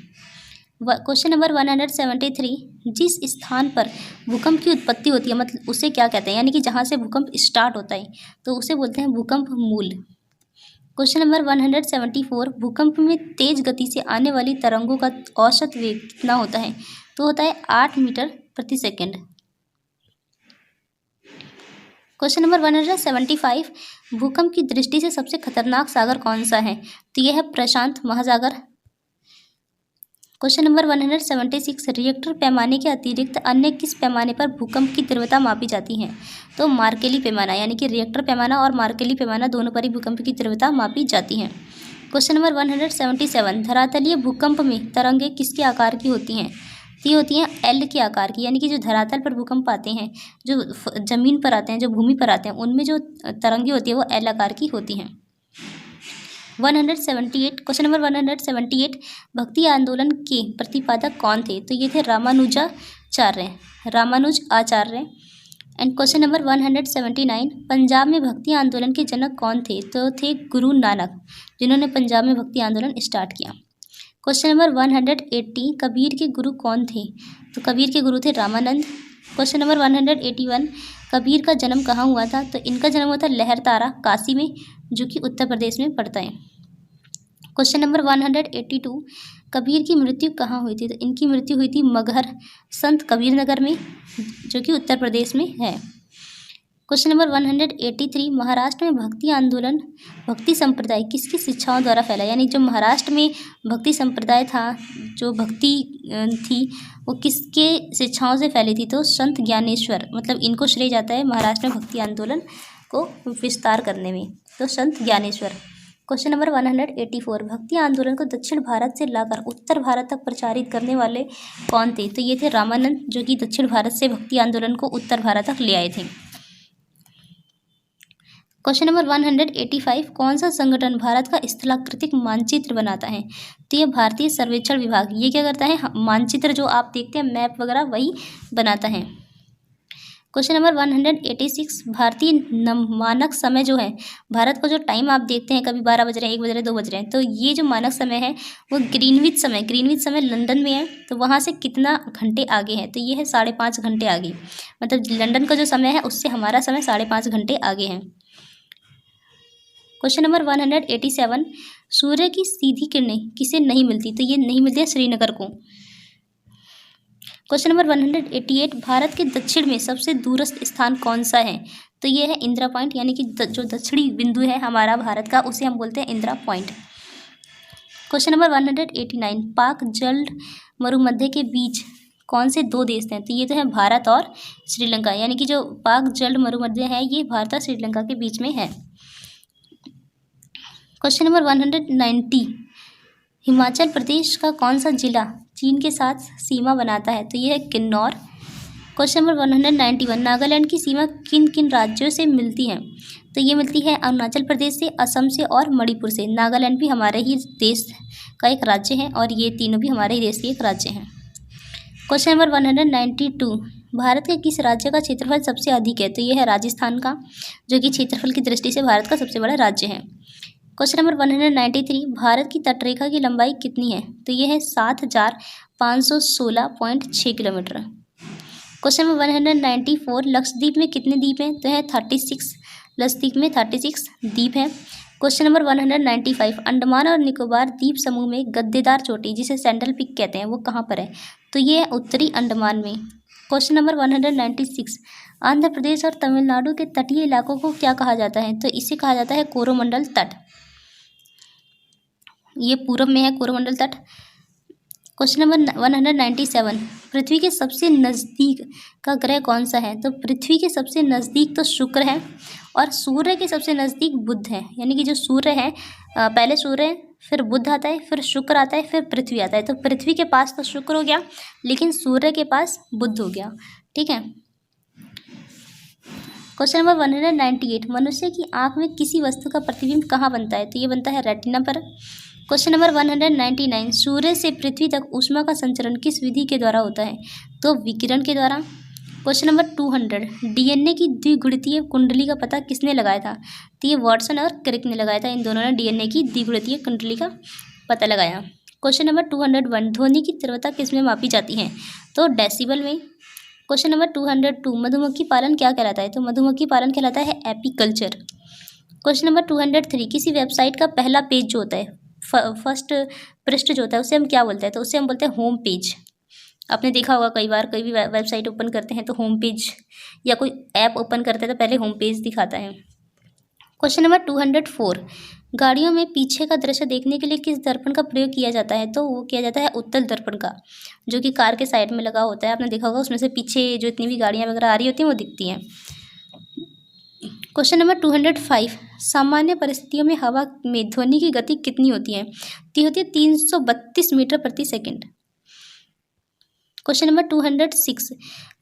क्वेश्चन नंबर 173, जिस स्थान पर भूकंप की उत्पत्ति होती है मतलब उसे क्या कहते हैं? यानी कि जहाँ से भूकंप स्टार्ट होता है तो उसे बोलते हैं भूकंप मूल। क्वेश्चन नंबर 174, भूकंप में तेज गति से आने वाली तरंगों का औसत वेग कितना होता है? तो होता है 8 मीटर प्रति सेकंड। क्वेश्चन नंबर 175, भूकंप की दृष्टि से सबसे खतरनाक सागर कौन सा है? तो यह है प्रशांत महासागर। क्वेश्चन नंबर 176, रिएक्टर पैमाने के अतिरिक्त अन्य किस पैमाने पर भूकंप की तीव्रता मापी जाती है? तो मार्केली पैमाना, यानी कि रिएक्टर पैमाना और मार्केली पैमाना दोनों पर ही भूकंप की तीव्रता मापी जाती है। क्वेश्चन नंबर 177, धरातलीय भूकंप में तरंगें किसके आकार की होती हैं? तो ये होती हैं एल के आकार की, यानी कि जो धरातल पर भूकंप आते हैं, जो जमीन पर आते हैं, जो भूमि पर आते हैं, उनमें जो तरंगें होती है वो एल आकार की होती हैं। 178, क्वेश्चन नंबर 178, भक्ति आंदोलन के प्रतिपादक कौन थे? तो ये थे रामानुज आचार्य। एंड क्वेश्चन नंबर 179, पंजाब में भक्ति आंदोलन के जनक कौन थे? तो थे गुरु नानक, जिन्होंने पंजाब में भक्ति आंदोलन स्टार्ट किया। क्वेश्चन नंबर 180, कबीर के गुरु कौन थे? तो कबीर के गुरु थे रामानंद। क्वेश्चन नंबर 181, कबीर का जन्म कहाँ हुआ था? तो इनका जन्म हुआ था लहरतारा, काशी में, जो कि उत्तर प्रदेश में पड़ता है। क्वेश्चन नंबर 182, कबीर की मृत्यु कहाँ हुई थी? तो इनकी मृत्यु हुई थी मगहर संत कबीर नगर में, जो कि उत्तर प्रदेश में है। क्वेश्चन नंबर 183, महाराष्ट्र में भक्ति आंदोलन भक्ति संप्रदाय किसकी शिक्षाओं द्वारा फैला, यानी जो महाराष्ट्र में भक्ति संप्रदाय था, जो भक्ति थी, वो किसके शिक्षाओं से फैली थी? तो संत ज्ञानेश्वर, मतलब इनको श्रेय जाता है महाराष्ट्र में भक्ति आंदोलन को विस्तार करने में, तो संत ज्ञानेश्वर। क्वेश्चन नंबर 184, भक्ति आंदोलन को दक्षिण भारत से लाकर उत्तर भारत तक प्रचारित करने वाले कौन थे? तो ये थे रामानंद, जो कि दक्षिण भारत से भक्ति आंदोलन को उत्तर भारत तक ले आए थे। क्वेश्चन नंबर 185, कौन सा संगठन भारत का स्थलाकृतिक मानचित्र बनाता है? तो ये भारतीय सर्वेक्षण विभाग। ये क्या करता है? मानचित्र जो आप देखते हैं मैप वगैरह, वही बनाता है। क्वेश्चन नंबर 186, भारतीय मानक समय जो है, भारत का जो टाइम आप देखते हैं, कभी 12 बज रहे हैं, 1 बज रहे हैं, 2 बज रहे हैं, तो ये जो मानक समय है वो ग्रीनविच समय लंदन में है, तो वहाँ से कितना घंटे आगे है? तो ये है 5.5 घंटे आगे, मतलब लंदन का जो समय है उससे हमारा समय 5.5 घंटे आगे है। क्वेश्चन नंबर 187, सूर्य की सीधी किरणें किसे नहीं मिलती? तो ये नहीं मिलती है श्रीनगर को। क्वेश्चन नंबर 188, भारत के दक्षिण में सबसे दूरस्थ स्थान कौन सा है? तो ये है इंदिरा पॉइंट, यानी कि जो दक्षिणी बिंदु है हमारा भारत का, उसे हम बोलते हैं इंदिरा पॉइंट। क्वेश्चन नंबर 189, पाक जल मरुमध्य के बीच कौन से 2 देश हैं? तो ये तो है भारत और श्रीलंका, यानी कि जो पाक जल मरुमध्य है ये भारत और श्रीलंका के बीच में है। क्वेश्चन नंबर 190, हिमाचल प्रदेश का कौन सा जिला चीन के साथ सीमा बनाता है? तो ये है किन्नौर। क्वेश्चन नंबर 191, नागालैंड की सीमा किन किन राज्यों से मिलती है? तो ये मिलती है अरुणाचल प्रदेश से, असम से और मणिपुर से। नागालैंड भी हमारे ही देश का एक राज्य है और ये तीनों भी हमारे ही देश के एक राज्य हैं। क्वेश्चन नंबर 192, भारत के किस राज्य का क्षेत्रफल सबसे अधिक है? तो ये है राजस्थान का, जो कि क्षेत्रफल की दृष्टि से भारत का सबसे बड़ा राज्य है। क्वेश्चन नंबर 193, भारत की तटरेखा की लंबाई कितनी है? तो ये है 7516.6 किलोमीटर। क्वेश्चन नंबर 194, लक्षद्वीप में कितने द्वीप हैं? तो है 36, लक्षद्वीप में 36 द्वीप हैं। क्वेश्चन नंबर 195, अंडमान और निकोबार द्वीप समूह में गद्देदार चोटी जिसे सैंडल पिक कहते हैं वो कहाँ पर है? तो ये है उत्तरी अंडमान में। क्वेश्चन नंबर 196, आंध्र प्रदेश और तमिलनाडु के तटीय इलाकों को क्या कहा जाता है? तो इसे कहा जाता है कोरोमंडल तट, ये पूर्व में है कोरोमंडल तट। क्वेश्चन नंबर 197, पृथ्वी के सबसे नज़दीक का ग्रह कौन सा है? तो पृथ्वी के सबसे नज़दीक तो शुक्र है और सूर्य के सबसे नज़दीक बुध है, यानी कि जो सूर्य है पहले सूर्य है, फिर बुध आता है, फिर शुक्र आता है, फिर पृथ्वी आता है। तो पृथ्वी के पास तो शुक्र हो गया, लेकिन सूर्य के पास बुध हो गया। ठीक है। क्वेश्चन नंबर 198, मनुष्य की आँख में किसी वस्तु का प्रतिबिंब कहाँ बनता है? तो ये बनता है रेटिना पर। क्वेश्चन नंबर 199, सूर्य से पृथ्वी तक ऊष्मा का संचरण किस विधि के द्वारा होता है? तो विकिरण के द्वारा। क्वेश्चन नंबर 200, डीएनए की द्विगुणितीय कुंडली का पता किसने लगाया था? तो ये वाटसन और क्रिक ने लगाया था, इन दोनों ने डीएनए की द्विगुणितीय कुंडली का पता लगाया। क्वेश्चन नंबर 201, ध्वनि की तीव्रता किसमें मापी जाती है? तो डेसिबल में। क्वेश्चन नंबर 202, मधुमक्खी पालन क्या कहलाता है? तो मधुमक्खी पालन कहलाता है एपीकल्चर। क्वेश्चन नंबर 203, किसी वेबसाइट का पहला पेज जो होता है, फर्स्ट पृष्ठ जो होता है, उसे हम क्या बोलते हैं? तो उसे हम बोलते हैं होम पेज। आपने देखा होगा कई बार कोई भी वेबसाइट ओपन करते हैं तो होम पेज, या कोई ऐप ओपन करते हैं तो पहले होम पेज दिखाता है। क्वेश्चन नंबर 204, गाड़ियों में पीछे का दृश्य देखने के लिए किस दर्पण का प्रयोग किया जाता है? तो वो किया जाता है उत्तल दर्पण का, जो कि कार के साइड में लगा होता है। आपने देखा होगा, उसमें से पीछे जो इतनी भी गाड़ियाँ वगैरह आ रही होती हैं वो दिखती हैं। क्वेश्चन नंबर 205, सामान्य परिस्थितियों में हवा में ध्वनि की गति कितनी होती है? तो होती है 332 मीटर प्रति सेकंड। क्वेश्चन नंबर 206,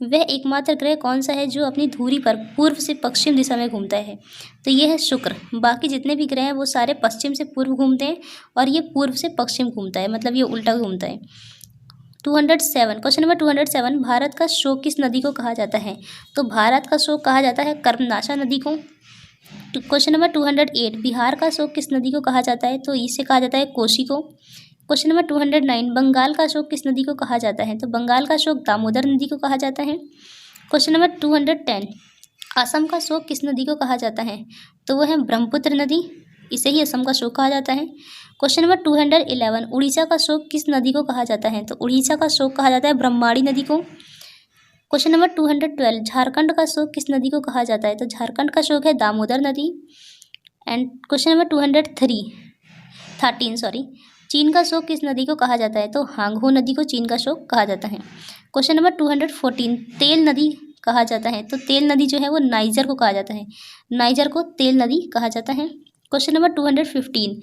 वह एकमात्र ग्रह कौन सा है जो अपनी धुरी पर पूर्व से पश्चिम दिशा में घूमता है? तो ये है शुक्र। बाकी जितने भी ग्रह हैं वो सारे पश्चिम से पूर्व घूमते हैं और ये पूर्व से पश्चिम घूमता है, मतलब ये उल्टा घूमता है। 207, क्वेश्चन नंबर 207, भारत का शोक किस नदी को कहा जाता है? तो भारत का शोक कहा जाता है कर्मनाशा नदी को। क्वेश्चन नंबर 208, बिहार का शोक किस नदी को कहा जाता है? तो इसे कहा जाता है कोसी को। क्वेश्चन नंबर 209, बंगाल का शोक किस नदी को कहा जाता है? तो बंगाल का शोक दामोदर नदी को कहा जाता है। क्वेश्चन नंबर 210, असम का शोक किस नदी को कहा जाता है? तो वह है ब्रह्मपुत्र नदी, इसे ही असम का शोक कहा जाता है। क्वेश्चन नंबर 211, उड़ीसा का शोक किस नदी को कहा जाता है? तो उड़ीसा का शोक कहा जाता है ब्रह्माणी नदी को। क्वेश्चन नंबर 212, झारखंड का शोक किस नदी को कहा जाता है? तो झारखंड का शोक है दामोदर नदी। एंड क्वेश्चन नंबर 213, चीन का शोक किस नदी को कहा जाता है? तो हांगहो नदी को चीन का शोक कहा जाता है। क्वेश्चन नंबर 214, तेल नदी कहा जाता है? तो तेल नदी जो है वो नाइजर को कहा जाता है, नाइजर को तेल नदी कहा जाता है। क्वेश्चन नंबर 215,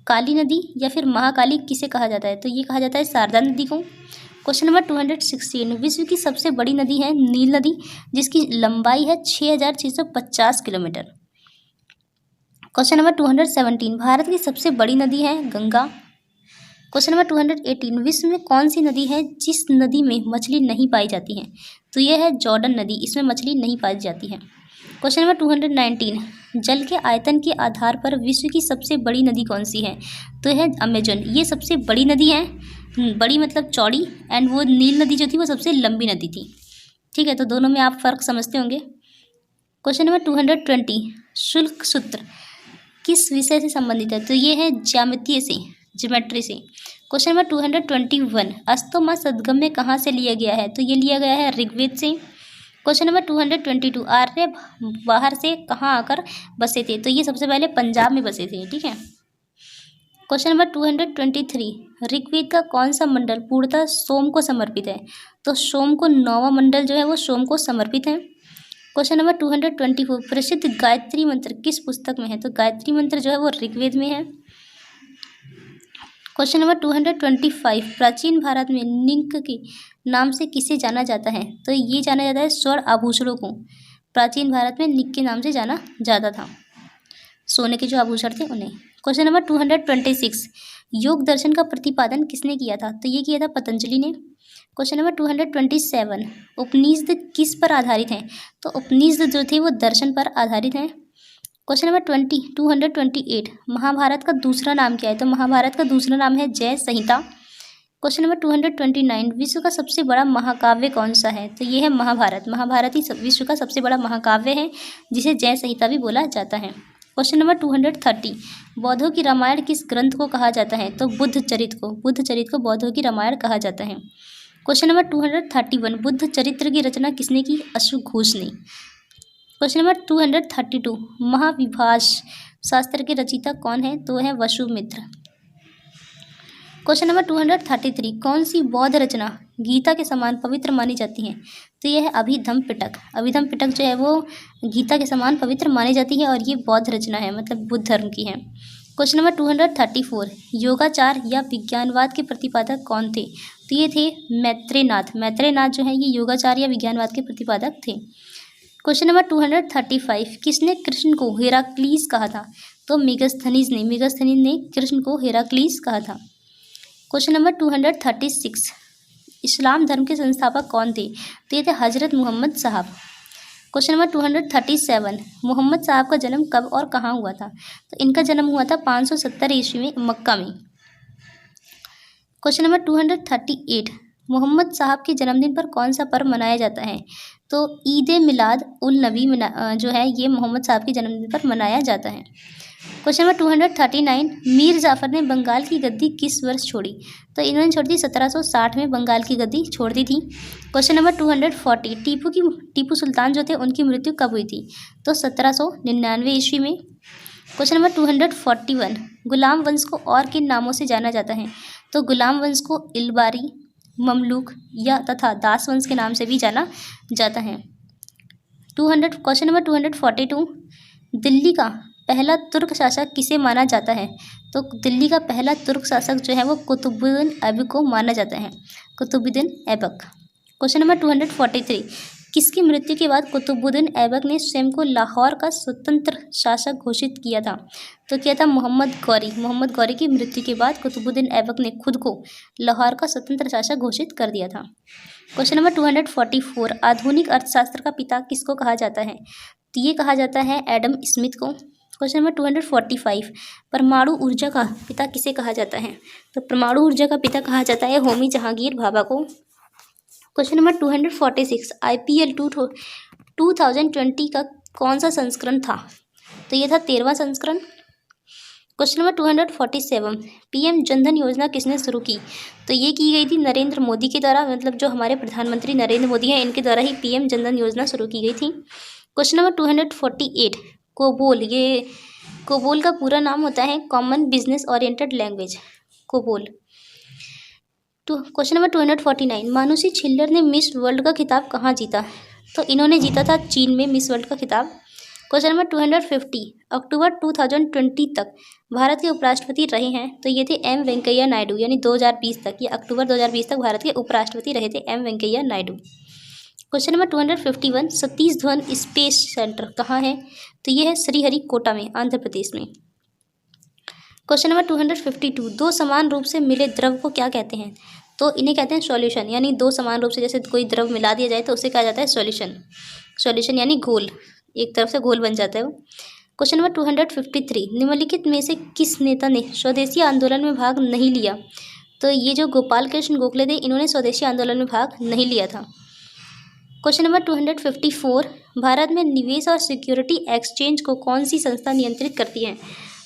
काली नदी या फिर महाकाली किसे कहा जाता है? तो ये कहा जाता है शारदा नदी को। क्वेश्चन नंबर 216, विश्व की सबसे बड़ी नदी है नील नदी, जिसकी लंबाई है 6650 किलोमीटर। क्वेश्चन नंबर 217, भारत की सबसे बड़ी नदी है गंगा। क्वेश्चन नंबर 218, विश्व में कौन सी नदी है जिस नदी में मछली नहीं पाई जाती है? तो यह है जॉर्डन नदी, इसमें मछली नहीं पाई जाती है। क्वेश्चन नंबर 219, जल के आयतन के आधार पर विश्व की सबसे बड़ी नदी कौन सी है? तो यह है अमेजन, ये सबसे बड़ी नदी है, बड़ी मतलब चौड़ी, एंड वो नील नदी जो थी वो सबसे लंबी नदी थी। ठीक है, तो दोनों में आप फ़र्क समझते होंगे। क्वेश्चन नंबर 220, शुल्क सूत्र किस विषय से संबंधित है? तो ये है ज्यामितीय से, ज्योमेट्री से। क्वेश्चन नंबर 221, अस्तोमा सदगम्य कहाँ से लिया गया है? तो ये लिया गया है ऋग्वेद से। क्वेश्चन नंबर 222, आर्य बाहर से कहाँ आकर बसे थे? तो ये सबसे पहले पंजाब में बसे थे। ठीक है। क्वेश्चन नंबर 223, ऋग्वेद का कौन सा मंडल पूर्णतः सोम को समर्पित है? तो सोम को 9वां मंडल जो है वो सोम को समर्पित है। क्वेश्चन नंबर 224, प्रसिद्ध गायत्री मंत्र किस पुस्तक में है? तो गायत्री मंत्र जो है वो ऋग्वेद में है। क्वेश्चन नंबर 225, प्राचीन भारत में निंक के नाम से किसे जाना जाता है? तो ये जाना जाता है स्वर्ण आभूषणों को, प्राचीन भारत में निक के नाम से जाना जाता था, सोने के जो आभूषण थे उन्हें। क्वेश्चन नंबर 226, योग दर्शन का प्रतिपादन किसने किया था? तो ये किया था पतंजलि ने। क्वेश्चन नंबर 227, उपनिषद किस पर आधारित हैं? तो उपनिषद जो थे वो दर्शन पर आधारित हैं। क्वेश्चन नंबर 228, महाभारत का दूसरा नाम क्या है? तो महाभारत का दूसरा नाम है जय संहिता। क्वेश्चन नंबर 229, विश्व का सबसे बड़ा महाकाव्य कौन सा है? तो ये है महाभारत, महाभारत ही विश्व का सबसे बड़ा महाकाव्य है, जिसे जय संहिता भी बोला जाता है। क्वेश्चन नंबर 230, बौद्धों की रामायण किस ग्रंथ को कहा जाता है? तो बुद्ध चरित्र को, बुद्ध चरित्र को बौद्धों की रामायण कहा जाता है। क्वेश्चन नंबर 231, बुद्ध चरित्र की रचना किसने की? अशोक घोष ने। क्वेश्चन नंबर 232, महाविभाष शास्त्र के रचयिता कौन है? तो है वसुमित्र। क्वेश्चन नंबर 233, कौन सी बौद्ध रचना गीता के समान पवित्र मानी जाती है? तो यह है अभिधम्म पिटक, अभिधम्म पिटक जो है वो गीता के समान पवित्र मानी जाती है और ये बौद्ध रचना है, मतलब बुद्ध धर्म की है। क्वेश्चन नंबर 234, योगाचार या विज्ञानवाद के प्रतिपादक कौन थे? तो ये थे मैत्रेयनाथ, मैत्रेयनाथ जो है ये योगाचार या विज्ञानवाद के प्रतिपादक थे। क्वेश्चन नंबर 235, किसने कृष्ण को हेराक्लीस कहा था? तो मेगास्थनीज ने, मेगास्थनीज ने कृष्ण को हेराक्लीस कहा था। क्वेश्चन नंबर 236, इस्लाम धर्म के संस्थापक कौन थे? तो ये थे हजरत मोहम्मद साहब। क्वेश्चन नंबर 237, मोहम्मद साहब का जन्म कब और कहाँ हुआ था? तो इनका जन्म हुआ था 570 ईस्वी में मक्का में। क्वेश्चन नंबर 238, मोहम्मद साहब के जन्मदिन पर कौन सा पर्व मनाया जाता है? तो ईद मिलाद उल नबी जो है ये मोहम्मद साहब के जन्मदिन पर मनाया जाता है। क्वेश्चन नंबर 239, मीर जाफ़र ने बंगाल की गद्दी किस वर्ष छोड़ी? तो इन्होंने छोड़ी थी 1760 में बंगाल की गद्दी छोड़ दी थी। क्वेश्चन नंबर 240, टीपू सुल्तान जो थे उनकी मृत्यु कब हुई थी? तो 1799 ईस्वी में। क्वेश्चन नंबर 241, गुलाम वंश को और किन नामों से जाना जाता है? तो गुलाम वंश को इलबारी, ममलूक या तथा दास वंश के नाम से भी जाना जाता है। क्वेश्चन नंबर 242, दिल्ली का पहला तुर्क शासक किसे माना जाता है? तो दिल्ली का पहला तुर्क शासक जो है वो कुतुबुद्दीन ऐबक को माना जाता है, कुतुबुद्दीन ऐबक। क्वेश्चन नंबर 243, किसकी मृत्यु के बाद कुतुबुद्दीन ऐबक ने स्वयं को लाहौर का स्वतंत्र शासक घोषित किया था? तो किया था मोहम्मद गौरी, मोहम्मद गौरी की मृत्यु के बाद कुतुबुद्दीन ऐबक ने खुद को लाहौर का स्वतंत्र शासक घोषित कर दिया था। क्वेश्चन नंबर 244, आधुनिक अर्थशास्त्र का पिता किसको कहा जाता है? तो ये कहा जाता है एडम स्मिथ को। क्वेश्चन नंबर 245, परमाणु ऊर्जा का पिता किसे कहा जाता है? तो परमाणु ऊर्जा का पिता कहा जाता है होमी जहांगीर भाभा को। क्वेश्चन नंबर 246, IPL 2020 का कौन सा संस्करण था? तो ये था 13वां संस्करण। क्वेश्चन नंबर 247, पीएम जनधन योजना किसने शुरू की? तो ये की गई थी नरेंद्र मोदी के द्वारा, मतलब जो हमारे प्रधानमंत्री नरेंद्र मोदी हैं इनके द्वारा ही पीएम जनधन योजना शुरू की गई थी। क्वेश्चन नंबर 248, कोबोल, ये कोबोल का पूरा नाम होता है common business oriented language, COBOL. तो क्वेश्चन नंबर 249, मानुषी छिल्लर ने मिस वर्ल्ड का खिताब कहाँ जीता? तो इन्होंने जीता था चीन में मिस वर्ल्ड का खिताब। क्वेश्चन नंबर 250, अक्टूबर 2020 तक भारत के उपराष्ट्रपति रहे हैं? तो ये थे एम वेंकैया नायडू, यानी 2020 तक, ये अक्टूबर 2020 तक भारत के उपराष्ट्रपति रहे थे M Venkaiah Naidu. Question number 251, Satish Dhawan space centre कहाँ है? तो ये है श्रीहरिकोटा में, आंध्र प्रदेश में। क्वेश्चन नंबर 252, दो समान रूप से मिले द्रव को क्या कहते हैं? तो इन्हें कहते हैं सॉल्यूशन, यानी दो समान रूप से जैसे कोई द्रव मिला दिया जाए तो उसे कहा जाता है सॉल्यूशन। सॉल्यूशन यानी घोल, एक तरफ से घोल बन जाता है वो। क्वेश्चन नंबर 253, निम्नलिखित में से किस नेता ने स्वदेशी आंदोलन में भाग नहीं लिया? तो ये जो गोपाल कृष्ण गोखले थे इन्होंने स्वदेशी आंदोलन में भाग नहीं लिया था। क्वेश्चन नंबर 254, भारत में निवेश और सिक्योरिटी एक्सचेंज को कौन सी संस्था नियंत्रित करती है?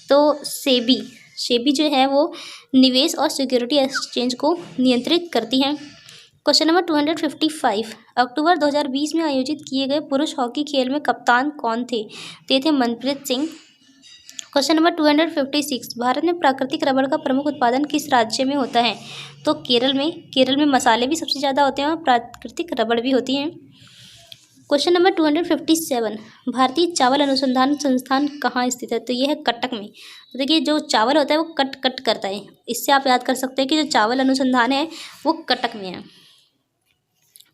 तो सेबी जो है वो निवेश और सिक्योरिटी एक्सचेंज को नियंत्रित करती हैं। क्वेश्चन नंबर 255, अक्टूबर 2020 में आयोजित किए गए पुरुष हॉकी खेल में कप्तान कौन थे? तो ये थे मनप्रीत सिंह। क्वेश्चन नंबर 256, भारत में प्राकृतिक रबड़ का प्रमुख उत्पादन किस राज्य में होता है? तो केरल में। केरल में मसाले भी सबसे ज़्यादा होते हैं और प्राकृतिक रबड़ भी होती हैं। क्वेश्चन नंबर 257, भारतीय चावल अनुसंधान संस्थान कहाँ स्थित है? तो ये है कटक में। तो देखिए जो चावल होता है वो कट करता है, इससे आप याद कर सकते हैं कि जो चावल अनुसंधान है वो कटक में है।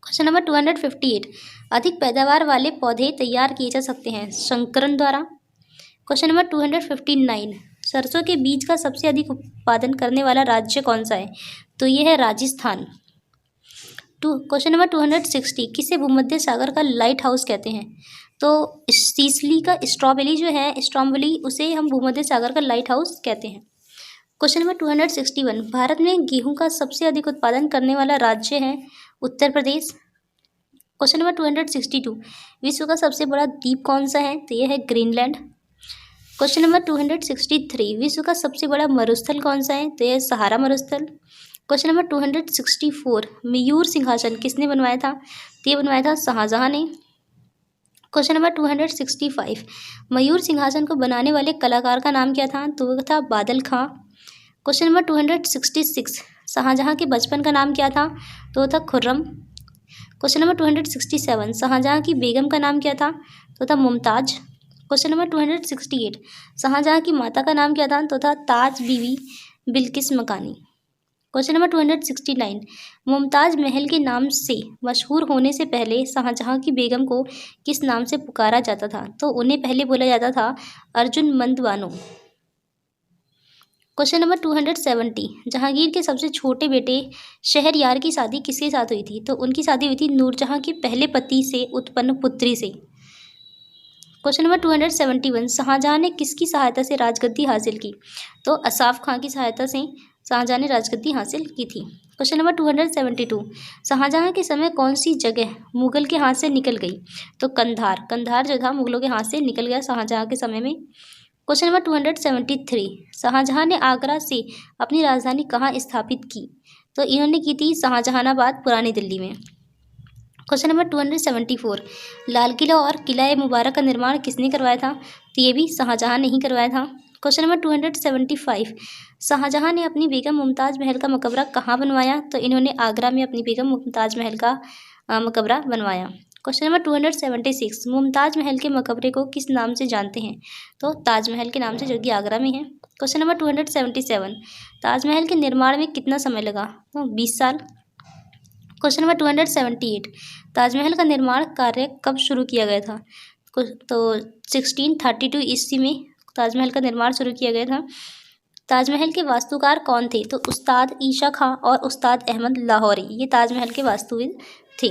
क्वेश्चन नंबर 258, अधिक पैदावार वाले पौधे तैयार किए जा सकते हैं संकरण द्वारा। क्वेश्चन नंबर 259, सरसों के बीज का सबसे अधिक उत्पादन करने वाला राज्य कौन सा है? तो ये है राजस्थान। क्वेश्चन नंबर 260, किसे भूमध्य सागर का लाइट हाउस कहते हैं? तो सीसली का स्ट्रॉबेरी जो है, स्ट्रॉबेरी, उसे हम भूमध्य सागर का लाइट हाउस कहते हैं। क्वेश्चन नंबर 261, भारत में गेहूं का सबसे अधिक उत्पादन करने वाला राज्य है उत्तर प्रदेश। क्वेश्चन नंबर 262, विश्व का सबसे बड़ा द्वीप कौन सा है? तो यह है ग्रीनलैंड। क्वेश्चन नंबर 263, विश्व का सबसे बड़ा मरुस्थल कौन सा है? तो यह सहारा मरुस्थल। क्वेश्चन नंबर 264, मयूर सिंहासन किसने बनवाया था? तो ये बनवाया था शाहजहां ने। क्वेश्चन नंबर 265, मयूर सिंहासन को बनाने वाले कलाकार का नाम क्या था? तो वो था बादल खां। क्वेश्चन नंबर 266, शाहजहां के बचपन का नाम क्या था? तो वो था खुर्रम। क्वेश्चन नंबर 267, शाहजहां की बेगम का नाम क्या था? तो था मुमताज। क्वेश्चन नंबर 268, शाहजहां की माता का नाम क्या था? तो था ताज बीवी बिल्किस मकानी। क्वेश्चन नंबर 269, मुमताज महल के नाम से मशहूर होने से पहले शाहजहां की बेगम को किस नाम से पुकारा जाता था? तो उन्हें पहले बोला जाता था अर्जुमंद बानो। क्वेश्चन नंबर 270, जहांगीर के सबसे छोटे बेटे शहरयार की शादी किसके साथ हुई थी? तो उनकी शादी हुई थी नूरजहां के पहले पति से उत्पन्न पुत्री से। क्वेश्चन नंबर 271, शाहजहां ने किसकी सहायता से राजगद्दी हासिल की? तो असाफ खां की सहायता से शाहजहां ने राजगद्दी हासिल की थी। क्वेश्चन नंबर 272, शाहजहां के समय कौन सी जगह मुगल के हाथ से निकल गई? तो कंधार। कंधार जो था मुगलों के हाथ से निकल गया शाहजहां के समय में। क्वेश्चन नंबर 273, शाहजहां ने आगरा से अपनी राजधानी कहाँ स्थापित की? तो इन्होंने की थी शाहजहानाबाद, पुरानी दिल्ली में। क्वेश्चन नंबर 274, लाल किला और किला ए मुबारक का निर्माण किसने करवाया था? तो ये भी शाहजहां ने ही करवाया था। क्वेश्चन नंबर 275, शाहजहां ने अपनी बेगम मुमताज़ महल का मकबरा कहाँ बनवाया? तो इन्होंने आगरा में अपनी बेगम मुमताज़ महल का मकबरा बनवाया। क्वेश्चन नंबर 276, मुमताज़ महल के मकबरे को किस नाम से जानते हैं? तो ताजमहल के नाम से, जो कि आगरा में है। क्वेश्चन नंबर 277, ताजमहल के निर्माण में कितना समय लगा? तो 20 साल। क्वेश्चन नंबर 278, ताजमहल का निर्माण कार्य कब शुरू किया गया था? तो 1632 ईस्वी में ताजमहल का निर्माण शुरू किया गया था। ताजमहल के वास्तुकार कौन थे? तो उस्ताद ईशा खां और उस्ताद अहमद लाहौरी, ये ताजमहल के वास्तुविद थे।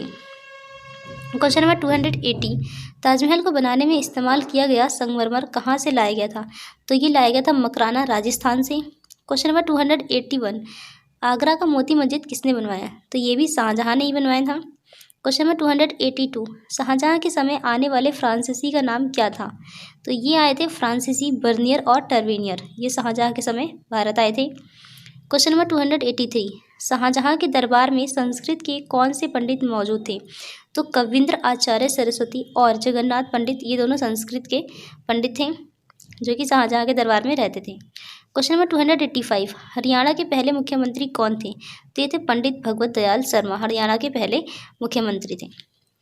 क्वेश्चन नंबर 280, ताजमहल को बनाने में इस्तेमाल किया गया संगमरमर कहाँ से लाया गया था? तो ये लाया गया था मकराना, राजस्थान से। क्वेश्चन नंबर 281, आगरा का मोती मस्जिद किसने बनवाया? तो ये भी शाहजहां ने ही बनवाया था। क्वेश्चन नंबर 282, शाहजहाँ के समय आने वाले फ्रांसीसी का नाम क्या था? तो ये आए थे फ्रांसीसी बर्नियर और टर्वेनियर, ये शाहजहाँ के समय भारत आए थे। क्वेश्चन नंबर 283, शाहजहाँ के दरबार में संस्कृत के कौन से पंडित मौजूद थे? तो कविंद्र आचार्य सरस्वती और जगन्नाथ पंडित, ये दोनों संस्कृत के पंडित थे जो कि शाहजहाँ के दरबार में रहते थे। क्वेश्चन नंबर 285, हरियाणा के पहले मुख्यमंत्री कौन थे? तो ये थे पंडित भगवत दयाल शर्मा, हरियाणा के पहले मुख्यमंत्री थे।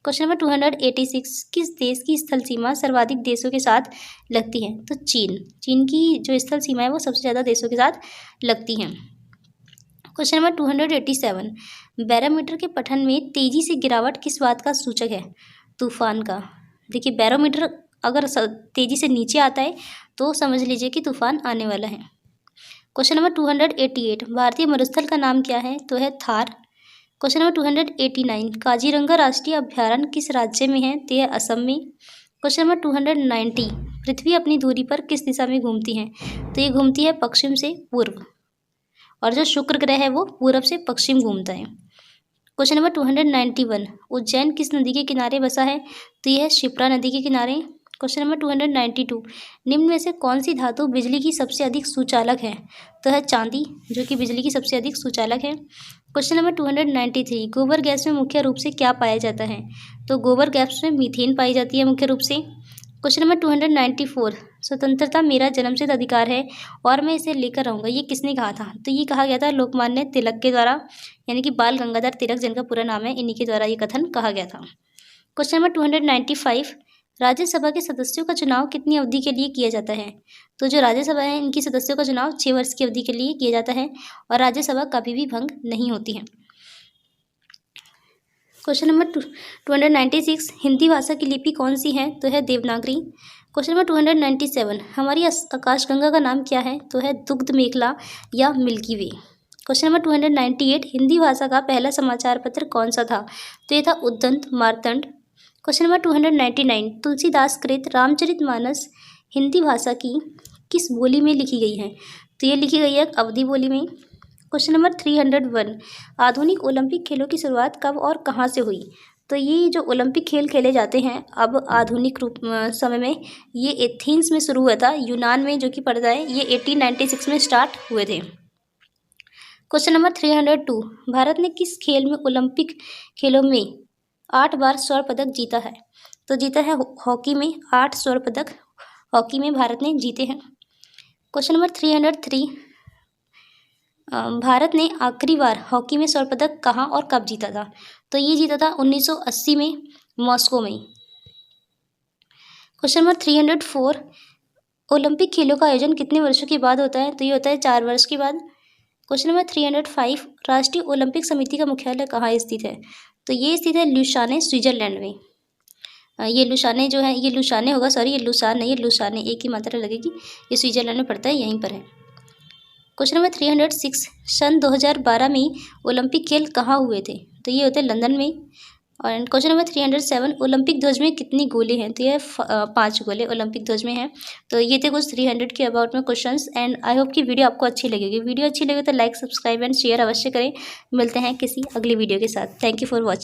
क्वेश्चन नंबर 286, किस देश की स्थल सीमा सर्वाधिक देशों के साथ लगती है? तो चीन की जो स्थल सीमा है वो सबसे ज़्यादा देशों के साथ लगती हैं। क्वेश्चन नंबर 287, बैरोमीटर के पठन में तेजी से गिरावट किस बात का सूचक है? तूफान का। देखिए बैरोमीटर अगर तेजी से नीचे आता है तो समझ लीजिए कि तूफान आने वाला है। क्वेश्चन नंबर 288, भारतीय मरुस्थल का नाम क्या है? तो है थार। क्वेश्चन नंबर 289, काजीरंगा राष्ट्रीय अभ्यारण्य किस राज्य में है? तो यह असम में। क्वेश्चन नंबर 290, पृथ्वी अपनी धुरी पर किस दिशा में घूमती है? तो ये घूमती है पश्चिम से पूर्व, और जो शुक्र ग्रह है वो पूरब से पश्चिम घूमता है। क्वेश्चन नंबर 291, उज्जैन किस नदी के किनारे बसा है? तो यह शिप्रा नदी के किनारे। क्वेश्चन नंबर 292, निम्न में से कौन सी धातु बिजली की सबसे अधिक सुचालक है? तो है चांदी, जो कि बिजली की सबसे अधिक सुचालक है। क्वेश्चन नंबर 293, गोबर गैस में मुख्य रूप से क्या पाया जाता है? तो गोबर गैस में मीथेन पाई जाती है मुख्य रूप से। क्वेश्चन नंबर 294, स्वतंत्रता मेरा जन्मसिद्ध अधिकार है और मैं इसे लेकर रहूँगा, ये किसने कहा था? तो ये कहा गया था लोकमान्य तिलक के द्वारा, यानी कि बाल गंगाधर तिलक जिनका पूरा नाम है, इन्हीं के द्वारा ये कथन कहा गया था। क्वेश्चन नंबर 295, राज्यसभा के सदस्यों का चुनाव कितनी अवधि के लिए किया जाता है? तो जो राज्यसभा है इनकी सदस्यों का चुनाव 6 वर्ष की अवधि के लिए किया जाता है और राज्यसभा कभी भी भंग नहीं होती है। क्वेश्चन नंबर 296, हिंदी भाषा की लिपि कौन सी है? तो है देवनागरी। क्वेश्चन नंबर 297, हमारी आकाशगंगा का नाम क्या है? तो है दुग्ध मेखला या मिल्की वे। क्वेश्चन नंबर 298, हिंदी भाषा का पहला समाचार पत्र कौन सा था? तो ये था उद्दंत मार्तंड। क्वेश्चन नंबर 299, तुलसीदास कृत रामचरितमानस हिंदी भाषा की किस बोली में लिखी गई है? तो ये लिखी गई है अवधी बोली में। क्वेश्चन नंबर 301, आधुनिक ओलंपिक खेलों की शुरुआत कब और कहाँ से हुई? तो ये जो ओलंपिक खेल खेले जाते हैं अब आधुनिक रूप समय में, ये एथेंस में शुरू हुआ था, यूनान में जो कि पड़ता है, ये 1896 में स्टार्ट हुए थे। क्वेश्चन नंबर 302, भारत ने किस खेल में ओलंपिक खेलों में 8 बार स्वर्ण पदक जीता है? तो जीता है हॉकी में, 8 स्वर्ण पदक हॉकी में भारत ने जीते हैं। क्वेश्चन नंबर 303, भारत ने आखिरी बार हॉकी में स्वर्ण पदक कहाँ और कब जीता था? तो ये जीता था 1980 में मॉस्को में। क्वेश्चन नंबर 304, ओलंपिक खेलों का आयोजन कितने वर्षों के बाद होता है? तो ये होता है 4 वर्ष के बाद। क्वेश्चन नंबर 305, राष्ट्रीय ओलंपिक समिति का मुख्यालय कहाँ स्थित है? तो ये स्थित है लुसाने, स्विट्जरलैंड में। ये लुसाने जो है, ये लुसाने होगा, सॉरी, ये लुसान नहीं, ये लुसाने, एक ही मात्रा लगेगी, ये स्विट्जरलैंड में पड़ता है, यहीं पर है। क्वेश्चन नंबर 306, सन 2012 में ओलंपिक खेल कहाँ हुए थे? तो ये होते हैं लंदन में। और क्वेश्चन नंबर 307, ओलंपिक ध्वज में कितनी गोले हैं? तो ये 5 गोले ओलंपिक ध्वज में हैं। तो ये थे कुछ 300 के अबाउट में क्वेश्चंस, एंड आई होप कि वीडियो आपको अच्छी लगेगी। वीडियो अच्छी लगे तो लाइक, सब्सक्राइब एंड शेयर अवश्य करें। मिलते हैं किसी अगली वीडियो के साथ। Thank you for watching.